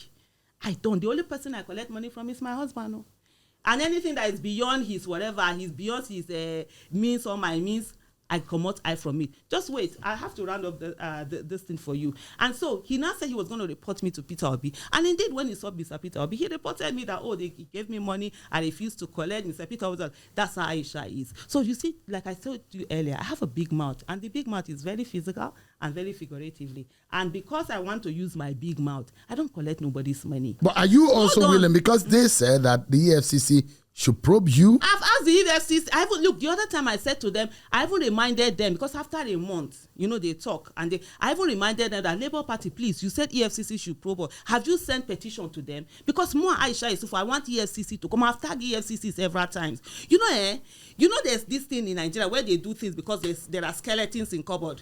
S2: I don't. The only person I collect money from is my husband. No? And anything that is beyond his whatever, beyond his means or my means, I come out from it. Just wait. I have to round up this thing for you. And so he now said he was going to report me to Peter Obi. And indeed, when he saw Mr. Peter Obi, he reported me that, he gave me money. I refused to collect. Mr. Peter Obi said, that's how Aisha is. So you see, like I told you earlier, I have a big mouth. And the big mouth is very physical and very figuratively. And because I want to use my big mouth, I don't collect nobody's money.
S1: But are you also willing, because they said that the EFCC should probe you?
S2: I've asked the EFCC. Look, the other time I said to them, I even reminded them, because after a month, they talk, and I even reminded them that Labour Party, please, you said EFCC should probe us. Have you sent petition to them? Because more Aisha Yesufu, I want EFCC to come. I've tagged EFCC several times. There's this thing in Nigeria where they do things because there are skeletons in cupboard.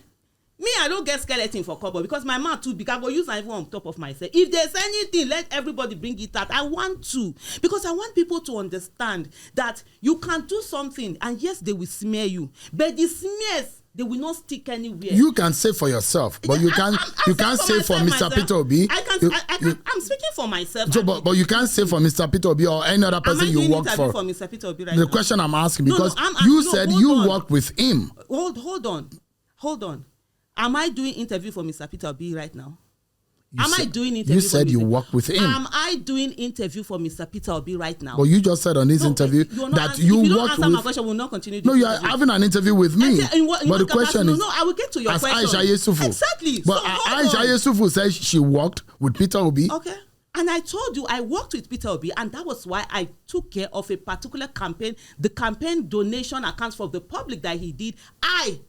S2: Me, I don't get skeleton for cupboard because my mouth too big. I go use everyone on top of myself. If there's anything, let everybody bring it out. I want to, because I want people to understand that you can do something, and yes, they will smear you, but the smears, they will not stick anywhere.
S1: You can say for yourself, but you can't say for Mr. Peter Obi.
S2: I'm speaking for myself.
S1: So, but you can't say for Mr. Peter Obi or any other person you work for.
S2: For Mr. Peter Obi right
S1: the
S2: now?
S1: Question I'm asking, because you said you work with him.
S2: Hold on. Am I doing interview for Mr. Peter Obi right now? You said you work with him. Am I doing interview for Mr. Peter Obi right now?
S1: But you just said on this interview that you work with.
S2: My question, will not continue.
S1: No, you are having an interview with me. But the question is,
S2: I will get to your
S1: as
S2: question.
S1: Aisha Yesufu.
S2: Exactly.
S1: But Aisha Yesufu says she worked with Peter Obi.
S2: Okay. And I told you I worked with Peter Obi, and that was why I took care of a particular campaign. The campaign donation accounts for the public that he did. I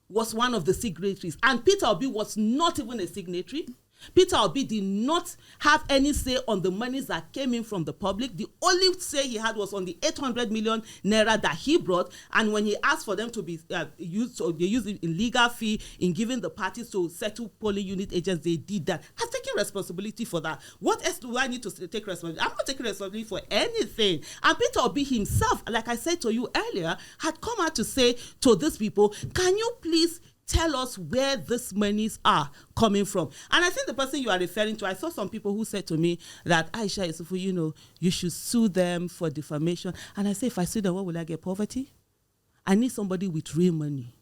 S2: was one of the signatories, and Peter Obi was not even a signatory. Peter Obi did not have any say on the monies that came in from the public. The only say he had was on the 800 million naira that he brought, and when he asked for them to be used, so they used it in legal fee in giving the parties to settle polling unit agents. They did that. I've taken responsibility for that. What else do I need to take responsibility? I'm not taking responsibility for anything. And Peter Obi himself, like I said to you earlier, had come out to say to these people, can you please tell us where these monies are coming from? And I think the person you are referring to, I saw some people who said to me that, Aisha Yesufu, you should sue them for defamation. And I say, if I sue them, what will I get? Poverty? I need somebody with real money.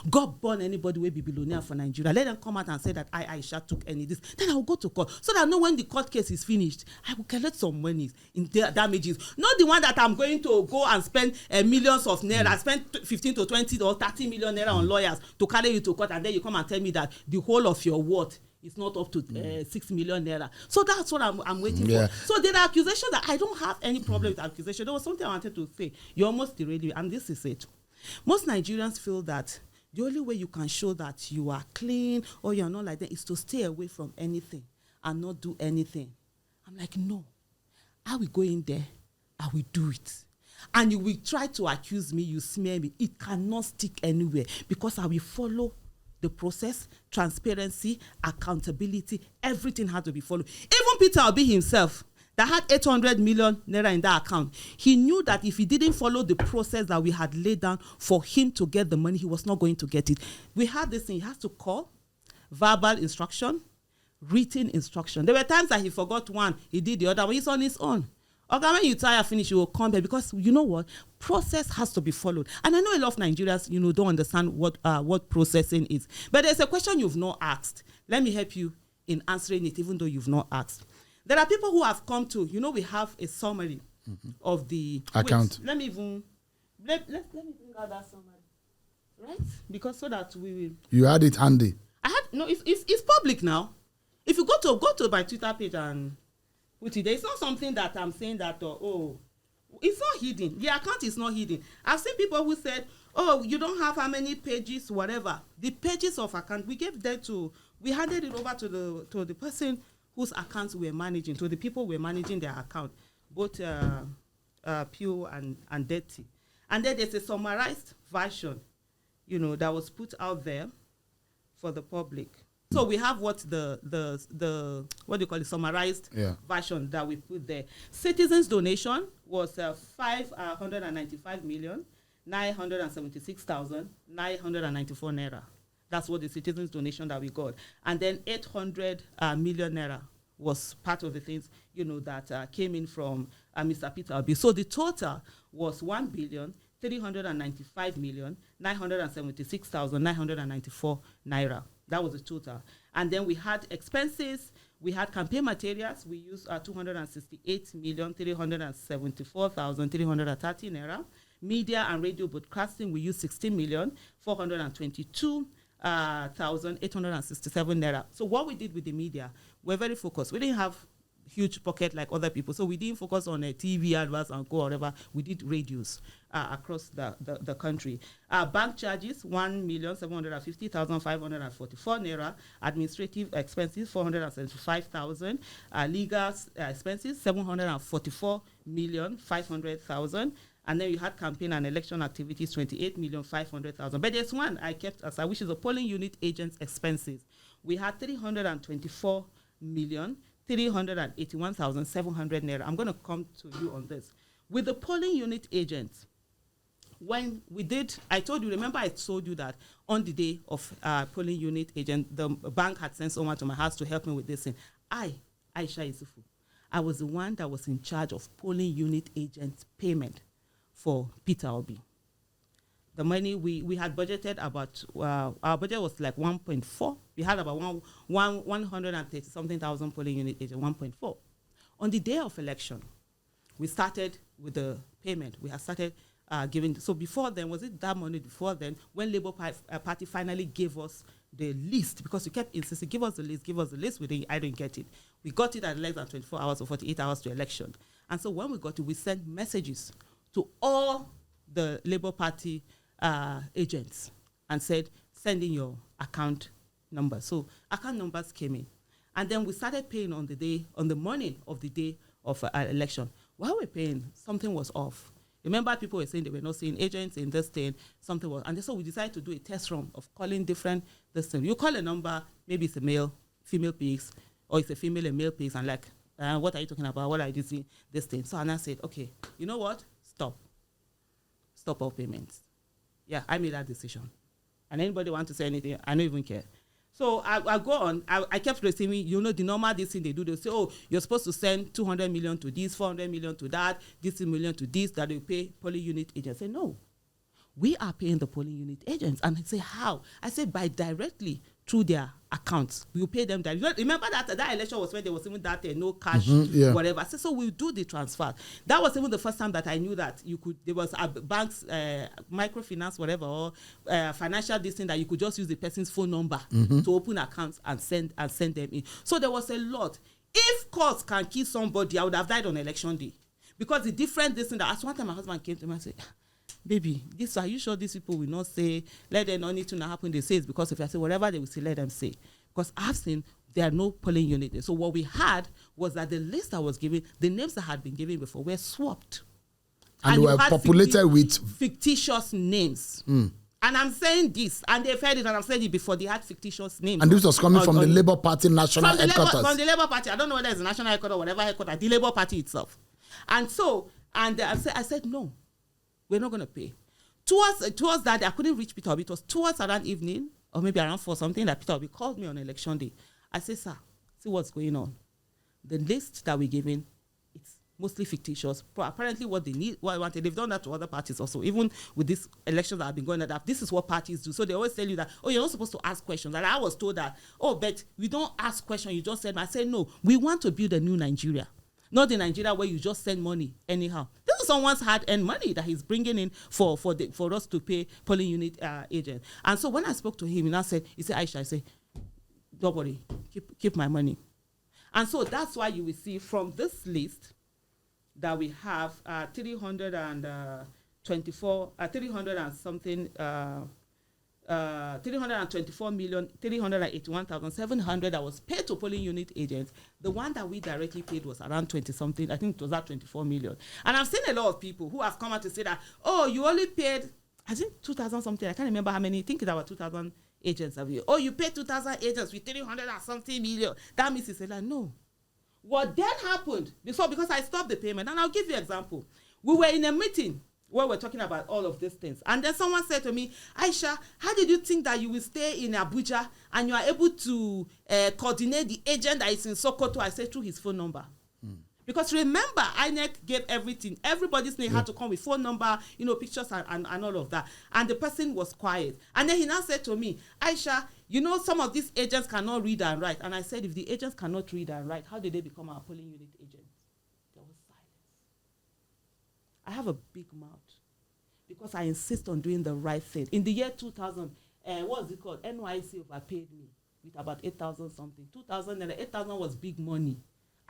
S2: God born anybody will be billionaire for Nigeria. Let them come out and say that Aisha took any this. Then I will go to court, so that I know when the court case is finished, I will collect some money in damages. Not the one that I'm going to go and spend millions of naira, spend 15 to 20 or 30 million naira on lawyers to carry you to court, and then you come and tell me that the whole of your worth is not up to 6 million naira. So that's what I'm waiting for. So there are accusations that I don't have any problem with accusation. There was something I wanted to say. You almost derailed me, and this is it. Most Nigerians feel that the only way you can show that you are clean or you're not like that is to stay away from anything and not do anything. I'm like, no. I will go in there. I will do it. And you will try to accuse me, you smear me. It cannot stick anywhere because I will follow the process, transparency, accountability. Everything had to be followed. Even Peter Obi himself, that had 800 million naira in that account, he knew that if he didn't follow the process that we had laid down for him to get the money, he was not going to get it. We had this thing, he has to call, verbal instruction, written instruction. There were times that he forgot one, he did the other one, he's on his own. Okay, when you tire, finish, you will come back, because you know what? Process has to be followed. And I know a lot of Nigerians, don't understand what processing is. But there's a question you've not asked. Let me help you in answering it, even though you've not asked. There are people who have come to, we have a summary of the
S1: account.
S2: Wait, let me bring out that summary, right? Because so that we will. You
S1: had it handy.
S2: It's public now. If you go to my Twitter page and put it there, it's not something that I'm saying that it's not hidden. The account is not hidden. I've seen people who said, you don't have how many pages, whatever. The pages of account, we handed it over to the person whose accounts we're managing, to the people we're managing their account, both pure and dirty. And then there's a summarized version, that was put out there for the public. So we have what the what do you call it, summarized version that we put there. Citizens' donation was 595,976,994 naira. That's what the citizens' donation that we got. And then 800 million naira was part of the things, that came in from Mr. Peter Obi. So the total was 1,395,976,994 naira. That was the total. And then we had expenses. We had campaign materials. We used 268,374,330 naira. Media and radio broadcasting, we used 16,422,867 naira. So what we did with the media, we're very focused. We didn't have huge pocket like other people. So we didn't focus on TV adverts and go whatever. We did radios across the country. Bank charges, 1,750,544 naira. Administrative expenses, 475,000. Legal expenses, 744,500,000. And then you had campaign and election activities, 28,500,000. But there's one I kept aside, which is the polling unit agents' expenses. We had 324,381,700 naira. I'm going to come to you on this. With the polling unit agents, when we did, I told you, remember I told you that on the day of polling unit agent, the bank had sent someone to my house to help me with this thing. Aisha Yesufu, I was the one that was in charge of polling unit agents payment for Peter Obi. The money we had budgeted about, our budget was like 1.4. We had about 130-something thousand polling unit agents, 1.4. On the day of election, we started with the payment. We had started giving. So before then, was it that money before then, when Labour Party finally gave us the list, because you kept insisting, give us the list, I didn't get it. We got it at less than 24 hours or 48 hours to election. And so when we got it, we sent messages to all the Labour Party agents and said, send in your account number. So account numbers came in. And then we started paying on the morning of the day of election. While we're paying, something was off. Remember, people were saying they were not seeing agents in this thing, something was, and so we decided to do a test run of calling different this thing. You call a number, maybe it's a male, female pigs, or it's a female and male pigs, and like, what are you talking about? What are you doing? This thing. So Anna said, okay, you know what? Stop all payments. Yeah, I made that decision. And anybody want to say anything, I don't even care. So I go on. I kept receiving, the normal this thing they do. They say, oh, you're supposed to send 200 million to this, 400 million to that, this million to this, that they pay polling unit agents. I say, no, we are paying the polling unit agents. And I say, how? I said, by directly through their accounts. We'll pay them directly. Remember that election was when there was even that no cash, whatever. I said, so we'll do the transfer. That was even the first time that I knew that there was a bank's microfinance, whatever, or financial this thing that you could just use the person's phone number to open accounts and send them in. So there was a lot. If courts can kill somebody, I would have died on election day. Because the different this thing that, as one time my husband came to me and said, baby, are you sure these people will not say, let them not need to happen? They say it's because if I say whatever they will say, let them say. Because I've seen there are no polling units. So what we had was that the list that was given, the names that had been given before were swapped.
S1: And they were populated with
S2: fictitious names. And I'm saying this, and they've heard it, and I've said it before, they had fictitious names.
S1: And this was coming from the Labour Party national headquarters.
S2: From the Labour Party. I don't know whether it's the national headquarters or whatever headquarters, the Labour Party itself. And so, I said, no. We're not going to pay. Towards that, I couldn't reach Peter Obi. It was towards around evening, or maybe around 4 something, that Peter Obi called me on election day. I said, sir, see what's going on. The list that we're giving, it's mostly fictitious. Apparently what they wanted, they've done that to other parties also. Even with these elections that have been going on, this is what parties do. So they always tell you that, oh, you're not supposed to ask questions. And I was told that, oh, but we don't ask questions. You just said, I said, no, we want to build a new Nigeria. Not the Nigeria where you just send money anyhow. This is someone's hard-earned money that he's bringing in for us to pay polling unit agent. And so when I spoke to him, he said, Aisha, I said, don't worry, keep my money. And so that's why you will see from this list that we have 324,381,700 that was paid to polling unit agents. The one that we directly paid was around 20-something. I think it was that 24 million. And I've seen a lot of people who have come out to say that, oh, you only paid, I think 2,000-something. I can't remember how many. I think there were 2,000 agents. Oh, you paid 2,000 agents with 300-something million. That means it's like, no. What then happened before, because I stopped the payment, and I'll give you an example. We were in a meeting where we're talking about all of these things. And then someone said to me, Aisha, how did you think that you will stay in Abuja and you are able to coordinate the agent that is in Sokoto? I said, through his phone number. Because remember, INEC gave everything. Everybody's name had to come with phone number, pictures and all of that. And the person was quiet. And then he now said to me, Aisha, some of these agents cannot read and write. And I said, if the agents cannot read and write, how did they become our polling unit agents? There was silence. I have a big mouth because I insist on doing the right thing. In the year 2000, what was it called? NYC overpaid me with about 8,000 something. 8,000 was big money.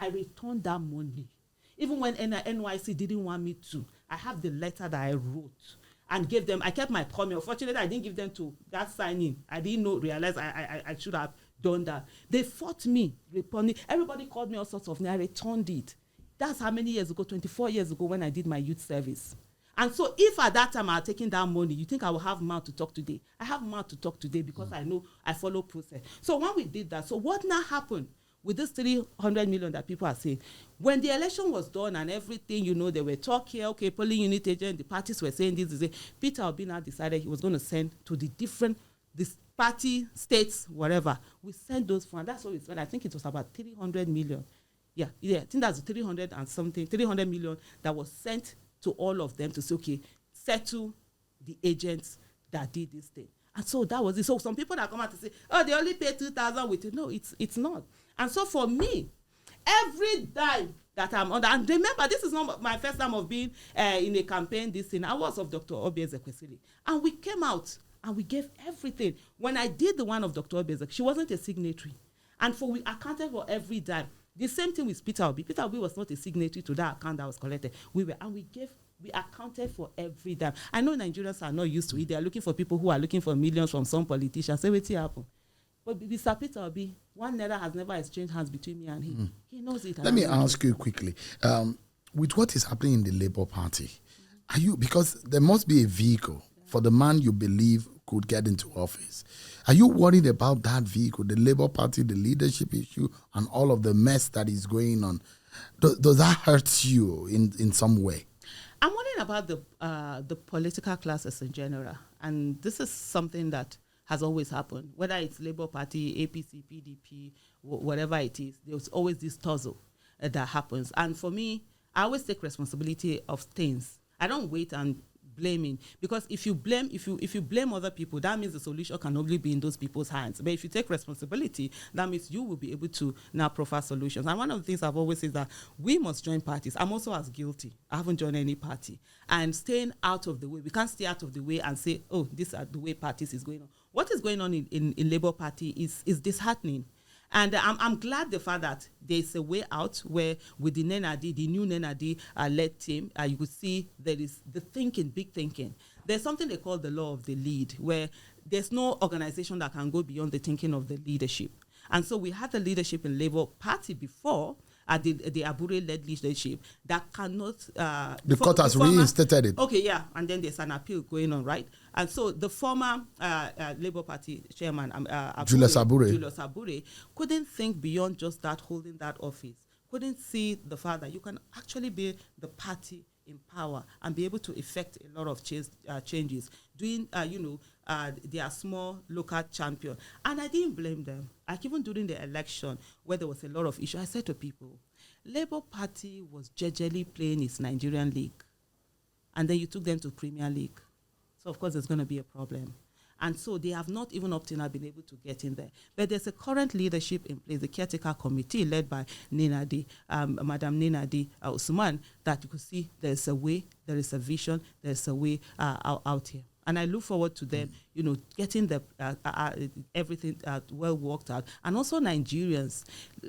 S2: I returned that money. Even when NYC didn't want me to, I have the letter that I wrote and gave them. I kept my comment. Unfortunately, I didn't give them to that signing. I didn't realize I should have done that. They fought me. Everybody called me all sorts of names. I returned it. That's how many years ago? 24 years ago when I did my youth service. And so if at that time I had taken that money, you think I will have mouth to talk today? I have mouth to talk today because I know I follow process. So when we did that, so what now happened with this 300 million that people are saying? When the election was done and everything, they were talking, okay, polling unit agent, the parties were saying this. Peter Obi now decided he was going to send to the different this party, states, whatever. We sent those funds. That's what we spent. I think it was about 300 million. Yeah, I think that's 300 million that was sent to all of them to say, okay, settle the agents that did this thing. And so that was it. So some people that come out to say, oh, they only paid 2,000 with it. No, it's not. And so for me, every dime that I'm under, and remember, this is not my first time of being in a campaign, this thing. I was of Dr. Obi Ezekwesili. And we came out and we gave everything. When I did the one of Dr. Obi Ezekwesili, she wasn't a signatory. And we accounted for every dime. The same thing with Peter Obi. Peter Obi was not a signatory to that account that was collected. We accounted for every dime. I know Nigerians are not used to it. They are looking for people who are looking for millions from some politicians. Say what's happened. But Mr. Peter Obi, one naira has never exchanged hands between me and him. He knows it.
S1: Let me ask you quickly. With what is happening in the Labour Party, because there must be a vehicle for the man you believe could get into office. Are you worried about that vehicle, the Labour Party, the leadership issue, and all of the mess that is going on? Does that hurt you in some way?
S2: I'm worried about the political classes in general. And this is something that has always happened. Whether it's Labour Party, APC, PDP, whatever it is, there's always this tussle that happens. And for me, I always take responsibility of things. I don't wait and blaming, because if you blame other people, that means the solution can only be in those people's hands. But if you take responsibility, that means you will be able to now profile solutions. And one of the things I've always said is that we must join parties. I'm also as guilty. I haven't joined any party. And staying out of the way, we can't stay out of the way and say, oh, this is the way parties is going on. What is going on in Labour Party is disheartening. And I'm glad the fact that there's a way out where with the NENADI, the new NENADI-led team, you could see there is the thinking, big thinking. There's something they call the law of the lead, where there's no organization that can go beyond the thinking of the leadership. And so we had the leadership in Labour Party before, the Abure-led leadership, that cannot...
S1: the court has reinstated it.
S2: Okay, yeah, and then there's an appeal going on, right? And so the former Labour Party chairman,
S1: Julius Abure,
S2: couldn't think beyond just that, holding that office. Couldn't see the fact that you can actually be the party in power and be able to effect a lot of changes, doing, their small local champion. And I didn't blame them. Like even during the election, where there was a lot of issues, I said to people, Labour Party was jejely playing its Nigerian league. And then you took them to Premier League. So, of course, there's going to be a problem. And so they have not even up to now been able to get in there. But there's a current leadership in place, the caretaker committee led by Nenadi, Madam Nenadi Usman, that you could see there's a way, there is a vision, there's a way out here. And I look forward to them, getting the everything well worked out. And also Nigerians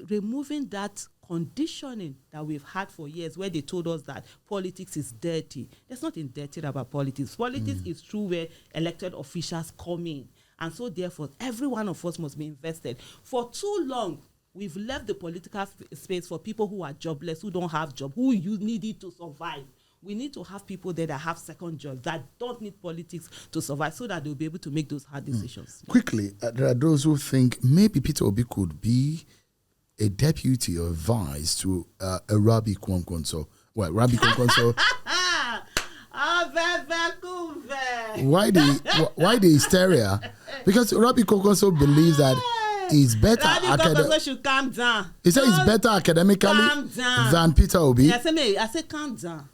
S2: removing that conditioning that we've had for years, where they told us that politics is dirty. There's nothing dirty about politics. Politics is true where elected officials come in. And so therefore, every one of us must be invested. For too long, we've left the political space for people who are jobless, who don't have job, who you need it to survive. We need to have people there that have second jobs, that don't need politics to survive, so that they'll be able to make those hard decisions.
S1: Quickly, there are those who think maybe Peter Obi could be a deputy or vice to a Rabi Kwankwaso. Well, Rabi Kwankwaso. Why the hysteria? Because Rabi Kwankwaso believes that he's better.
S2: Rabi Kwankwaso should calm down.
S1: He said he's better academically than Peter Obi.
S2: I said calm down.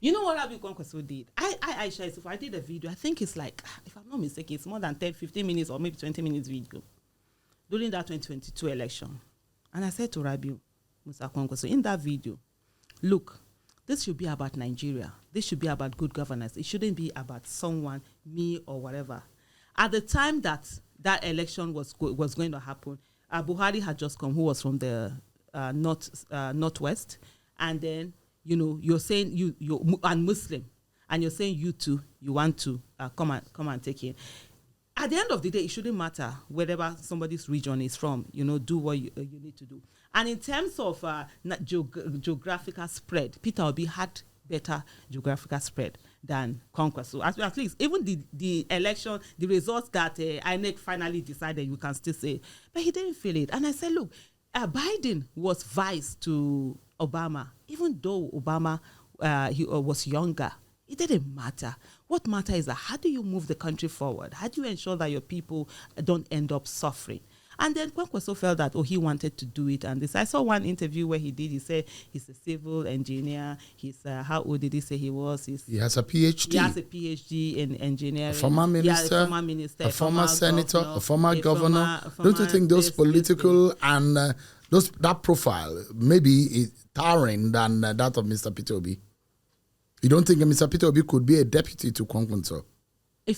S2: You know what Rabi Kwankwaso did? Aisha Yesufu, I did a video. I think it's like, if I'm not mistaken, it's more than 10, 15 minutes or maybe 20 minutes video during that 2022 election. And I said to Rabi Kwankwaso in that video, look, this should be about Nigeria. This should be about good governance. It shouldn't be about someone, me or whatever. At the time that election was going to happen, Buhari had just come, who was from the northwest, and then you're saying you're and Muslim, and you're saying you too you want to come and take in. At the end of the day, it shouldn't matter wherever somebody's region is from. Do what you need to do. And in terms of geographical spread, Peter Obi had better geographical spread than Kwankwaso. So at least even the election, the results that INEC finally decided, you can still say, but he didn't feel it. And I said, look, Biden was vice to Obama, even though Obama he was younger. It didn't matter. What matters is that how do you move the country forward? How do you ensure that your people don't end up suffering? And then Kwankwaso felt that, he wanted to do it. And I saw one interview where he said he's a civil engineer. He's, how old did he say he was?
S1: He has a PhD.
S2: He has a PhD in engineering.
S1: A former minister, a former senator, a former governor. Don't you think those political and that profile maybe is towering than that of Mr. Peter Obi? You don't think Mr. Peter Obi could be a deputy to Kwankwaso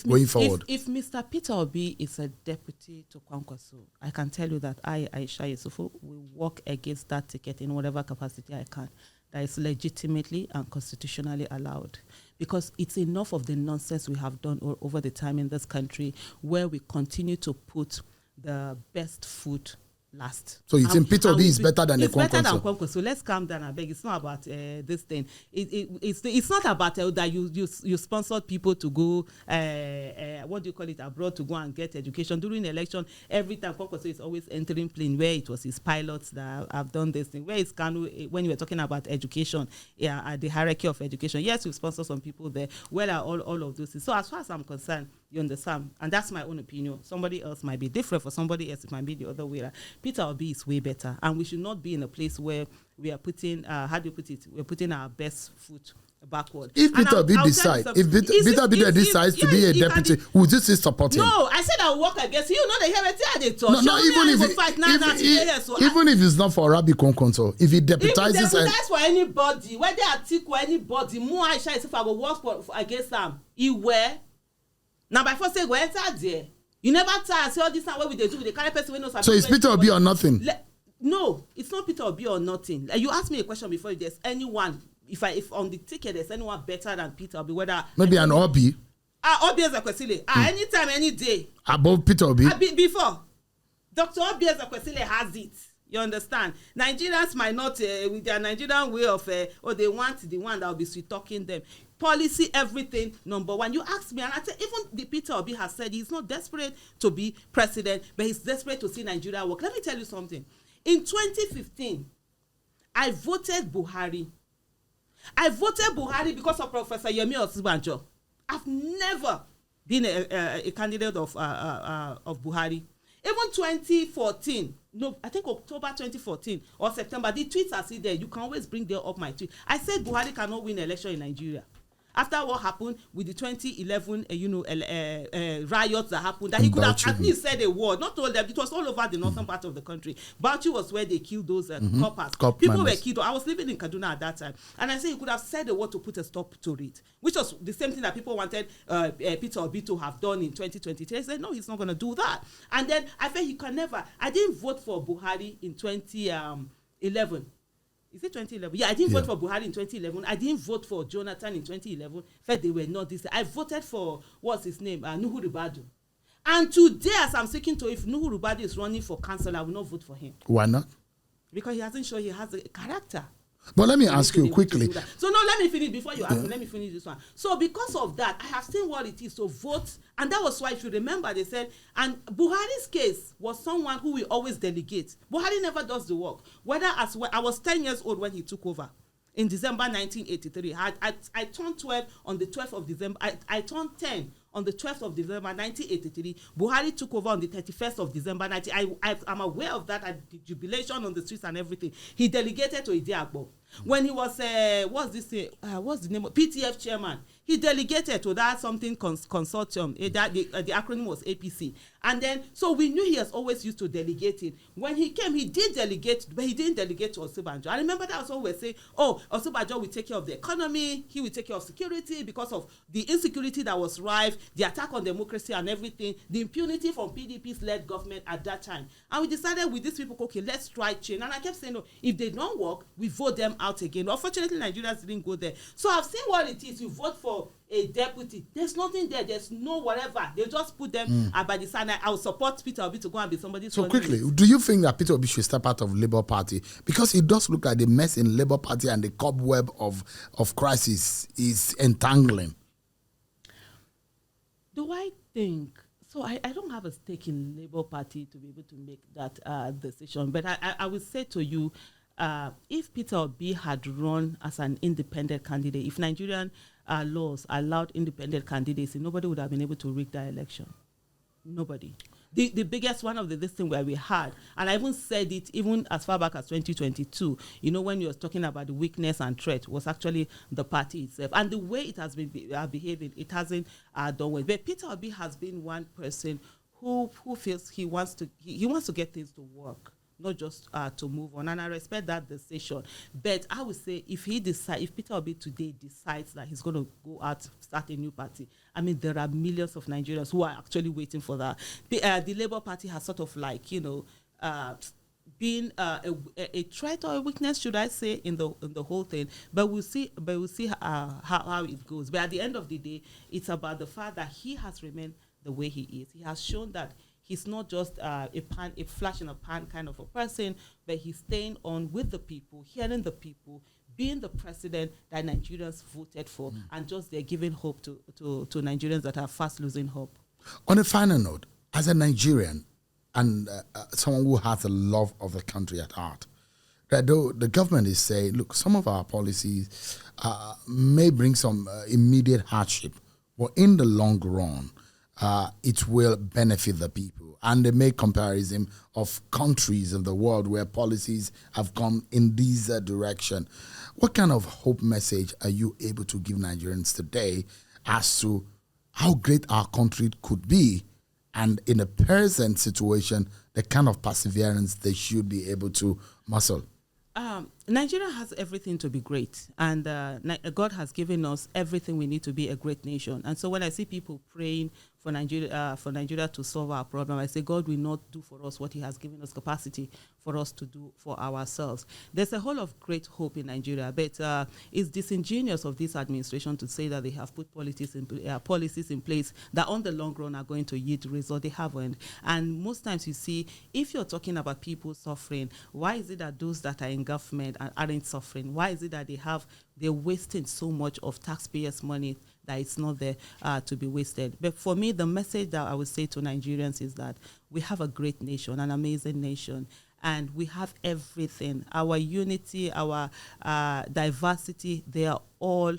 S1: going forward?
S2: If Mr. Peter Obi is a deputy to Kwankwaso, I can tell you that Aisha Yesufu, will work against that ticket in whatever capacity I can. That is legitimately and constitutionally allowed. Because it's enough of the nonsense we have done over the time in this country where we continue to put the best food last.
S1: So you think Peter Obi is better than the Kwankwaso?
S2: It's better than Kwankwaso. So let's calm down, I beg. It's not about this thing. It's not about that you sponsored people to go, what do you call it, abroad to go and get education. During the election, every time Kwankwaso is always entering plane where it was his pilots that have done this thing. Where is Kanu when you were talking about education, the hierarchy of education? Yes, we sponsor some people there. Where are all of those things? So as far as I'm concerned, you understand? And that's my own opinion. Somebody else might be different. For somebody else, it might be the other way. Peter Obi is way better. And we should not be in a place where we are putting, how do you put it? We're putting our best foot backward.
S1: If Peter Obi decides to be a deputy, would you still support him?
S2: No, I said I'll work against you. Know they talk.
S1: No, even if it's not for Rabbi Kwankwaso, if he deputizes,
S2: if he deputizes for anybody, whether Atiku anybody, more Aisha Yesufu, I will work against them. He were. Now by first say go enter there. You never tell us all this time what we do with the kind of person we know.
S1: So it's Peter Obi or nothing?
S2: No, it's not Peter Obi or nothing. You asked me a question before. If there's anyone, if on the ticket there's anyone better than Peter Obi, whether
S1: maybe an Obi.
S2: Obi Ezekwesili. Anytime, any day.
S1: Above Peter Obi.
S2: Before, Dr. Obi Ezekwesili has it. You understand? Nigerians might not, with their Nigerian way of, they want the one that will be sweet talking them. Policy, everything, number one. You asked me, and I said, even the Peter Obi has said he's not desperate to be president, but he's desperate to see Nigeria work. Let me tell you something. In 2015, I voted Buhari. I voted Buhari because of Professor Yemi Osinbajo. I've never been a candidate of Buhari. Even 2014, no, I think October 2014 or September, the tweets are still there. You can always bring them up my tweet. I said Buhari cannot win election in Nigeria. After what happened with the 2011, riots that happened, that he could have at least said a word. Not all them. It was all over the northern part of the country. Bauchi was where they killed those coppers. People were killed. I was living in Kaduna at that time, and I said he could have said a word to put a stop to it, which was the same thing that people wanted Peter Obi to have done in 2023. I said no, he's not going to do that. And then I felt he can never. I didn't vote for Buhari in 2011. Is it 2011? Yeah, I didn't vote for Buhari in 2011. I didn't vote for Jonathan in 2011. Fact, they were not this. I voted for, what's his name? Nuhu Ribadu. And today, as I'm speaking to, if Nuhu Ribadu is running for council, I will not vote for him.
S1: Why not?
S2: Because he hasn't shown he has a character.
S1: But let me ask you quickly.
S2: So no, let me finish before you ask me. Let me finish this one. So because of that, I have seen what it is to vote. And that was why, if you remember, they said, and Buhari's case was someone who will always delegate. Buhari never does the work. Whether as well, I was 10 years old when he took over in December 1983. I turned 12 on the 12th of December. I turned 10 on the 12th of December 1983. Buhari took over on the 31st of December 19. I'm aware of that, at the jubilation on the streets and everything. He delegated to Idiagbo. When he was, what's the name? PTF chairman. He delegated to that something consortium. That the acronym was APC. And then, so we knew he has always used to delegate it. When he came, he did delegate, but he didn't delegate to Osinbajo. I remember that was always saying, oh, Osinbajo will take care of the economy, he will take care of security because of the insecurity that was rife, the attack on democracy and everything, the impunity from PDP's led government at that time. And we decided with these people, okay, let's try change. And I kept saying, no, if they don't work, we vote them out again. Unfortunately, Nigerians didn't go there. So I've seen what it is. You vote for a deputy. There's nothing there. There's no whatever. They just put them by the side. I will support Peter Obi to go and be somebody's.
S1: So quickly, do you think that Peter Obi should step out of Labour Party? Because it does look like the mess in Labour Party and the cobweb of crisis is entangling.
S2: Do I think? So I don't have a stake in Labour Party to be able to make that decision. But I would say to you, if Peter Obi had run as an independent candidate, if Nigerian laws allowed independent candidacy, nobody would have been able to rig that election. Nobody. The biggest one of this thing where we had, and I even said it even as far back as 2022, when you were talking about the weakness and threat, was actually the party itself. And the way it has been behaving, it hasn't done well. But Peter Obi has been one person who feels he wants to get things to work, not just to move on. And I respect that decision. But I would say if Peter Obi today decides that he's going to go out, start a new party, I mean, there are millions of Nigerians who are actually waiting for that. The Labour Party has sort of like, been a threat or a weakness, should I say, in the whole thing. But we'll see how it goes. But at the end of the day, it's about the fact that he has remained the way he is. He has shown that he's not just a flash in a pan kind of a person, but he's staying on with the people, hearing the people, being the president that Nigerians voted for, and just they're giving hope to Nigerians that are fast losing hope. On a final note, as a Nigerian and someone who has a love of the country at heart, that though the government is saying, look, some of our policies may bring some immediate hardship, but in the long run, it will benefit the people. And they make comparison of countries of the world where policies have gone in this direction. What kind of hope message are you able to give Nigerians today as to how great our country could be, and in a present situation, the kind of perseverance they should be able to muscle? Nigeria has everything to be great, and God has given us everything we need to be a great nation. And so when I see people praying for Nigeria to solve our problem, I say God will not do for us what he has given us capacity for us to do for ourselves. There's a whole of great hope in Nigeria, but it's disingenuous of this administration to say that they have put policies in place that on the long run are going to yield results. They haven't. And most times you see, if you're talking about people suffering, why is it that those that are in government aren't suffering? Why is it that they're wasting so much of taxpayers' money that it's not there to be wasted? But for me, the message that I would say to Nigerians is that we have a great nation, an amazing nation, and we have everything. Our unity, our diversity, they are all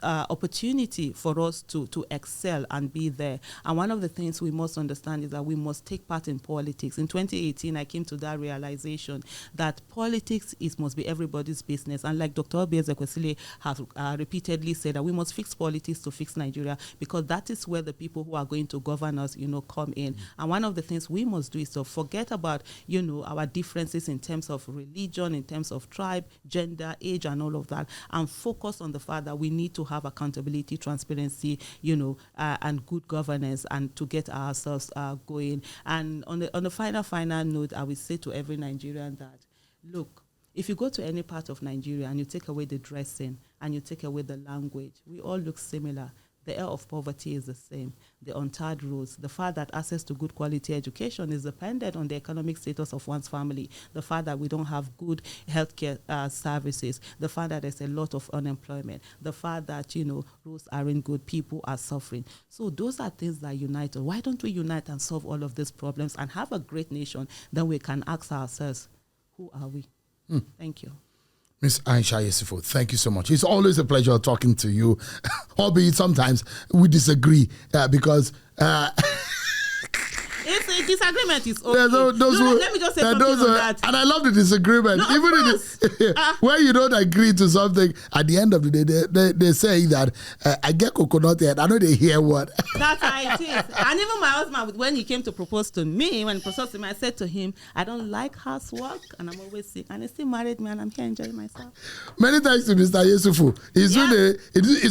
S2: opportunity for us to excel and be there. And one of the things we must understand is that we must take part in politics. In 2018, I came to that realization that politics must be everybody's business. And like Dr. Obi Ezekwesili has repeatedly said, that we must fix politics to fix Nigeria, because that is where the people who are going to govern us, come in. And one of the things we must do is to forget about, our differences in terms of religion, in terms of tribe, gender, age, and all of that, and focus on the fact that we need to have accountability, transparency, and good governance, and to get ourselves going. And on the final note, I will say to every Nigerian that, look, if you go to any part of Nigeria and you take away the dressing and you take away the language, we all look similar. The air of poverty is the same. The untarred roads, the fact that access to good quality education is dependent on the economic status of one's family, the fact that we don't have good healthcare services, the fact that there's a lot of unemployment, the fact that, roads aren't good, people are suffering. So those are things that unite us. Why don't we unite and solve all of these problems and have a great nation? Then we can ask ourselves, who are we? Thank you. Ms. Aisha Yesufu, thank you so much. It's always a pleasure talking to you, albeit sometimes we disagree because... it's the disagreement is okay. Let me just say something on that.
S1: And I love the disagreement.
S2: No,
S1: even when you don't agree to something, at the end of the day, they say that I get coconut head. I know they hear what.
S2: That's how it is. And even my husband, when he came to propose to me, when he proposed to me, I said to him, I don't like housework and I'm always sick. And he still married me and I'm here enjoying myself.
S1: Many thanks to Mr. Yesufu. He's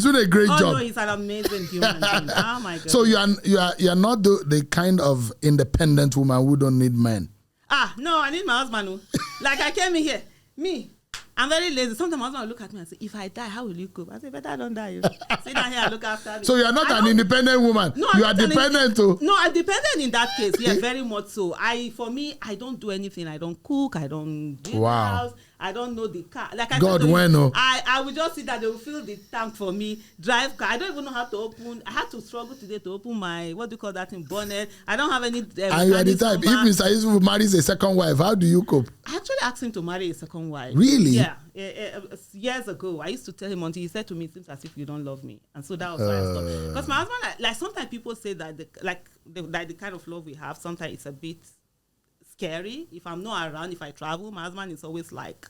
S1: doing a great job.
S2: No, he's an amazing human being. Oh my God.
S1: So you are not the kind of independent woman who don't need men.
S2: No, I need my husband. Like I came in here, I'm very lazy. Sometimes my husband will look at me and say, if I die, how will you cope? I say, better don't die. Sit down here and look after me.
S1: So you are not an independent woman.
S2: No,
S1: you are dependent too.
S2: No, I'm dependent in that case. Yeah, very much so. For me, I don't do anything. I don't cook. I don't do the house. I don't know the car. Like I will just sit there. They will fill the tank for me. Drive car. I don't even know how to open. I had to struggle today to open my, what do you call that thing, bonnet. I don't have any.
S1: And you are the type. If Mr. Yesufu marries a second wife, how do you cope?
S2: I actually asked him to marry a second wife.
S1: Really?
S2: Yeah. Years ago, I used to tell him until he said to me, it seems as if you don't love me. And so that was why I stopped. Because my husband, like sometimes people say that the kind of love we have, sometimes it's a bit scary. If I'm not around, if I travel, my husband is always like,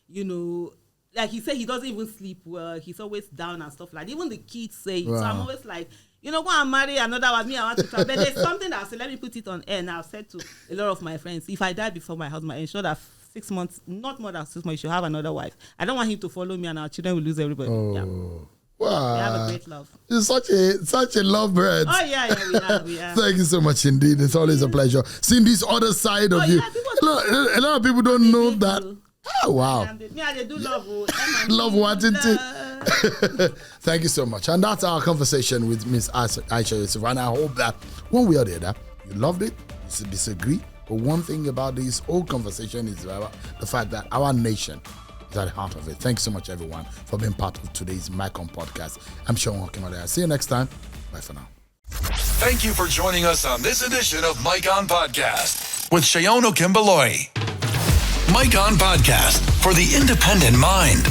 S2: like he said, he doesn't even sleep well. He's always down and stuff like that. Even the kids say it. Wow. So I'm always like, go and marry another one. Me, I want to travel. But there's something that I said, let me put it on air. And I've said to a lot of my friends, if I die before my husband, ensure that 6 months, not more than 6 months, you should have another wife. I don't want him to follow me and our children will lose everybody.
S1: Oh.
S2: Yeah.
S1: Wow.
S2: We have a great love.
S1: You're such a lovebird.
S2: Oh, yeah, we are.
S1: Thank you so much indeed. It's always a pleasure seeing this other side of you. A lot of people don't know that. Oh, wow.
S2: They do love.
S1: Love wanting to. Thank you so much. And that's our conversation with Miss Aisha Yesufu. And I hope that one way or the other, you loved it, you disagree. But one thing about this whole conversation is about the fact that our nation is at the heart of it. Thanks so much, everyone, for being part of today's MyCon podcast. I'm Seun Okinbaloye. See you next time. Bye for now.
S3: Thank you for joining us on this edition of MyCon Podcast with Seun Okinbaloye. MyCon Podcast for the independent mind.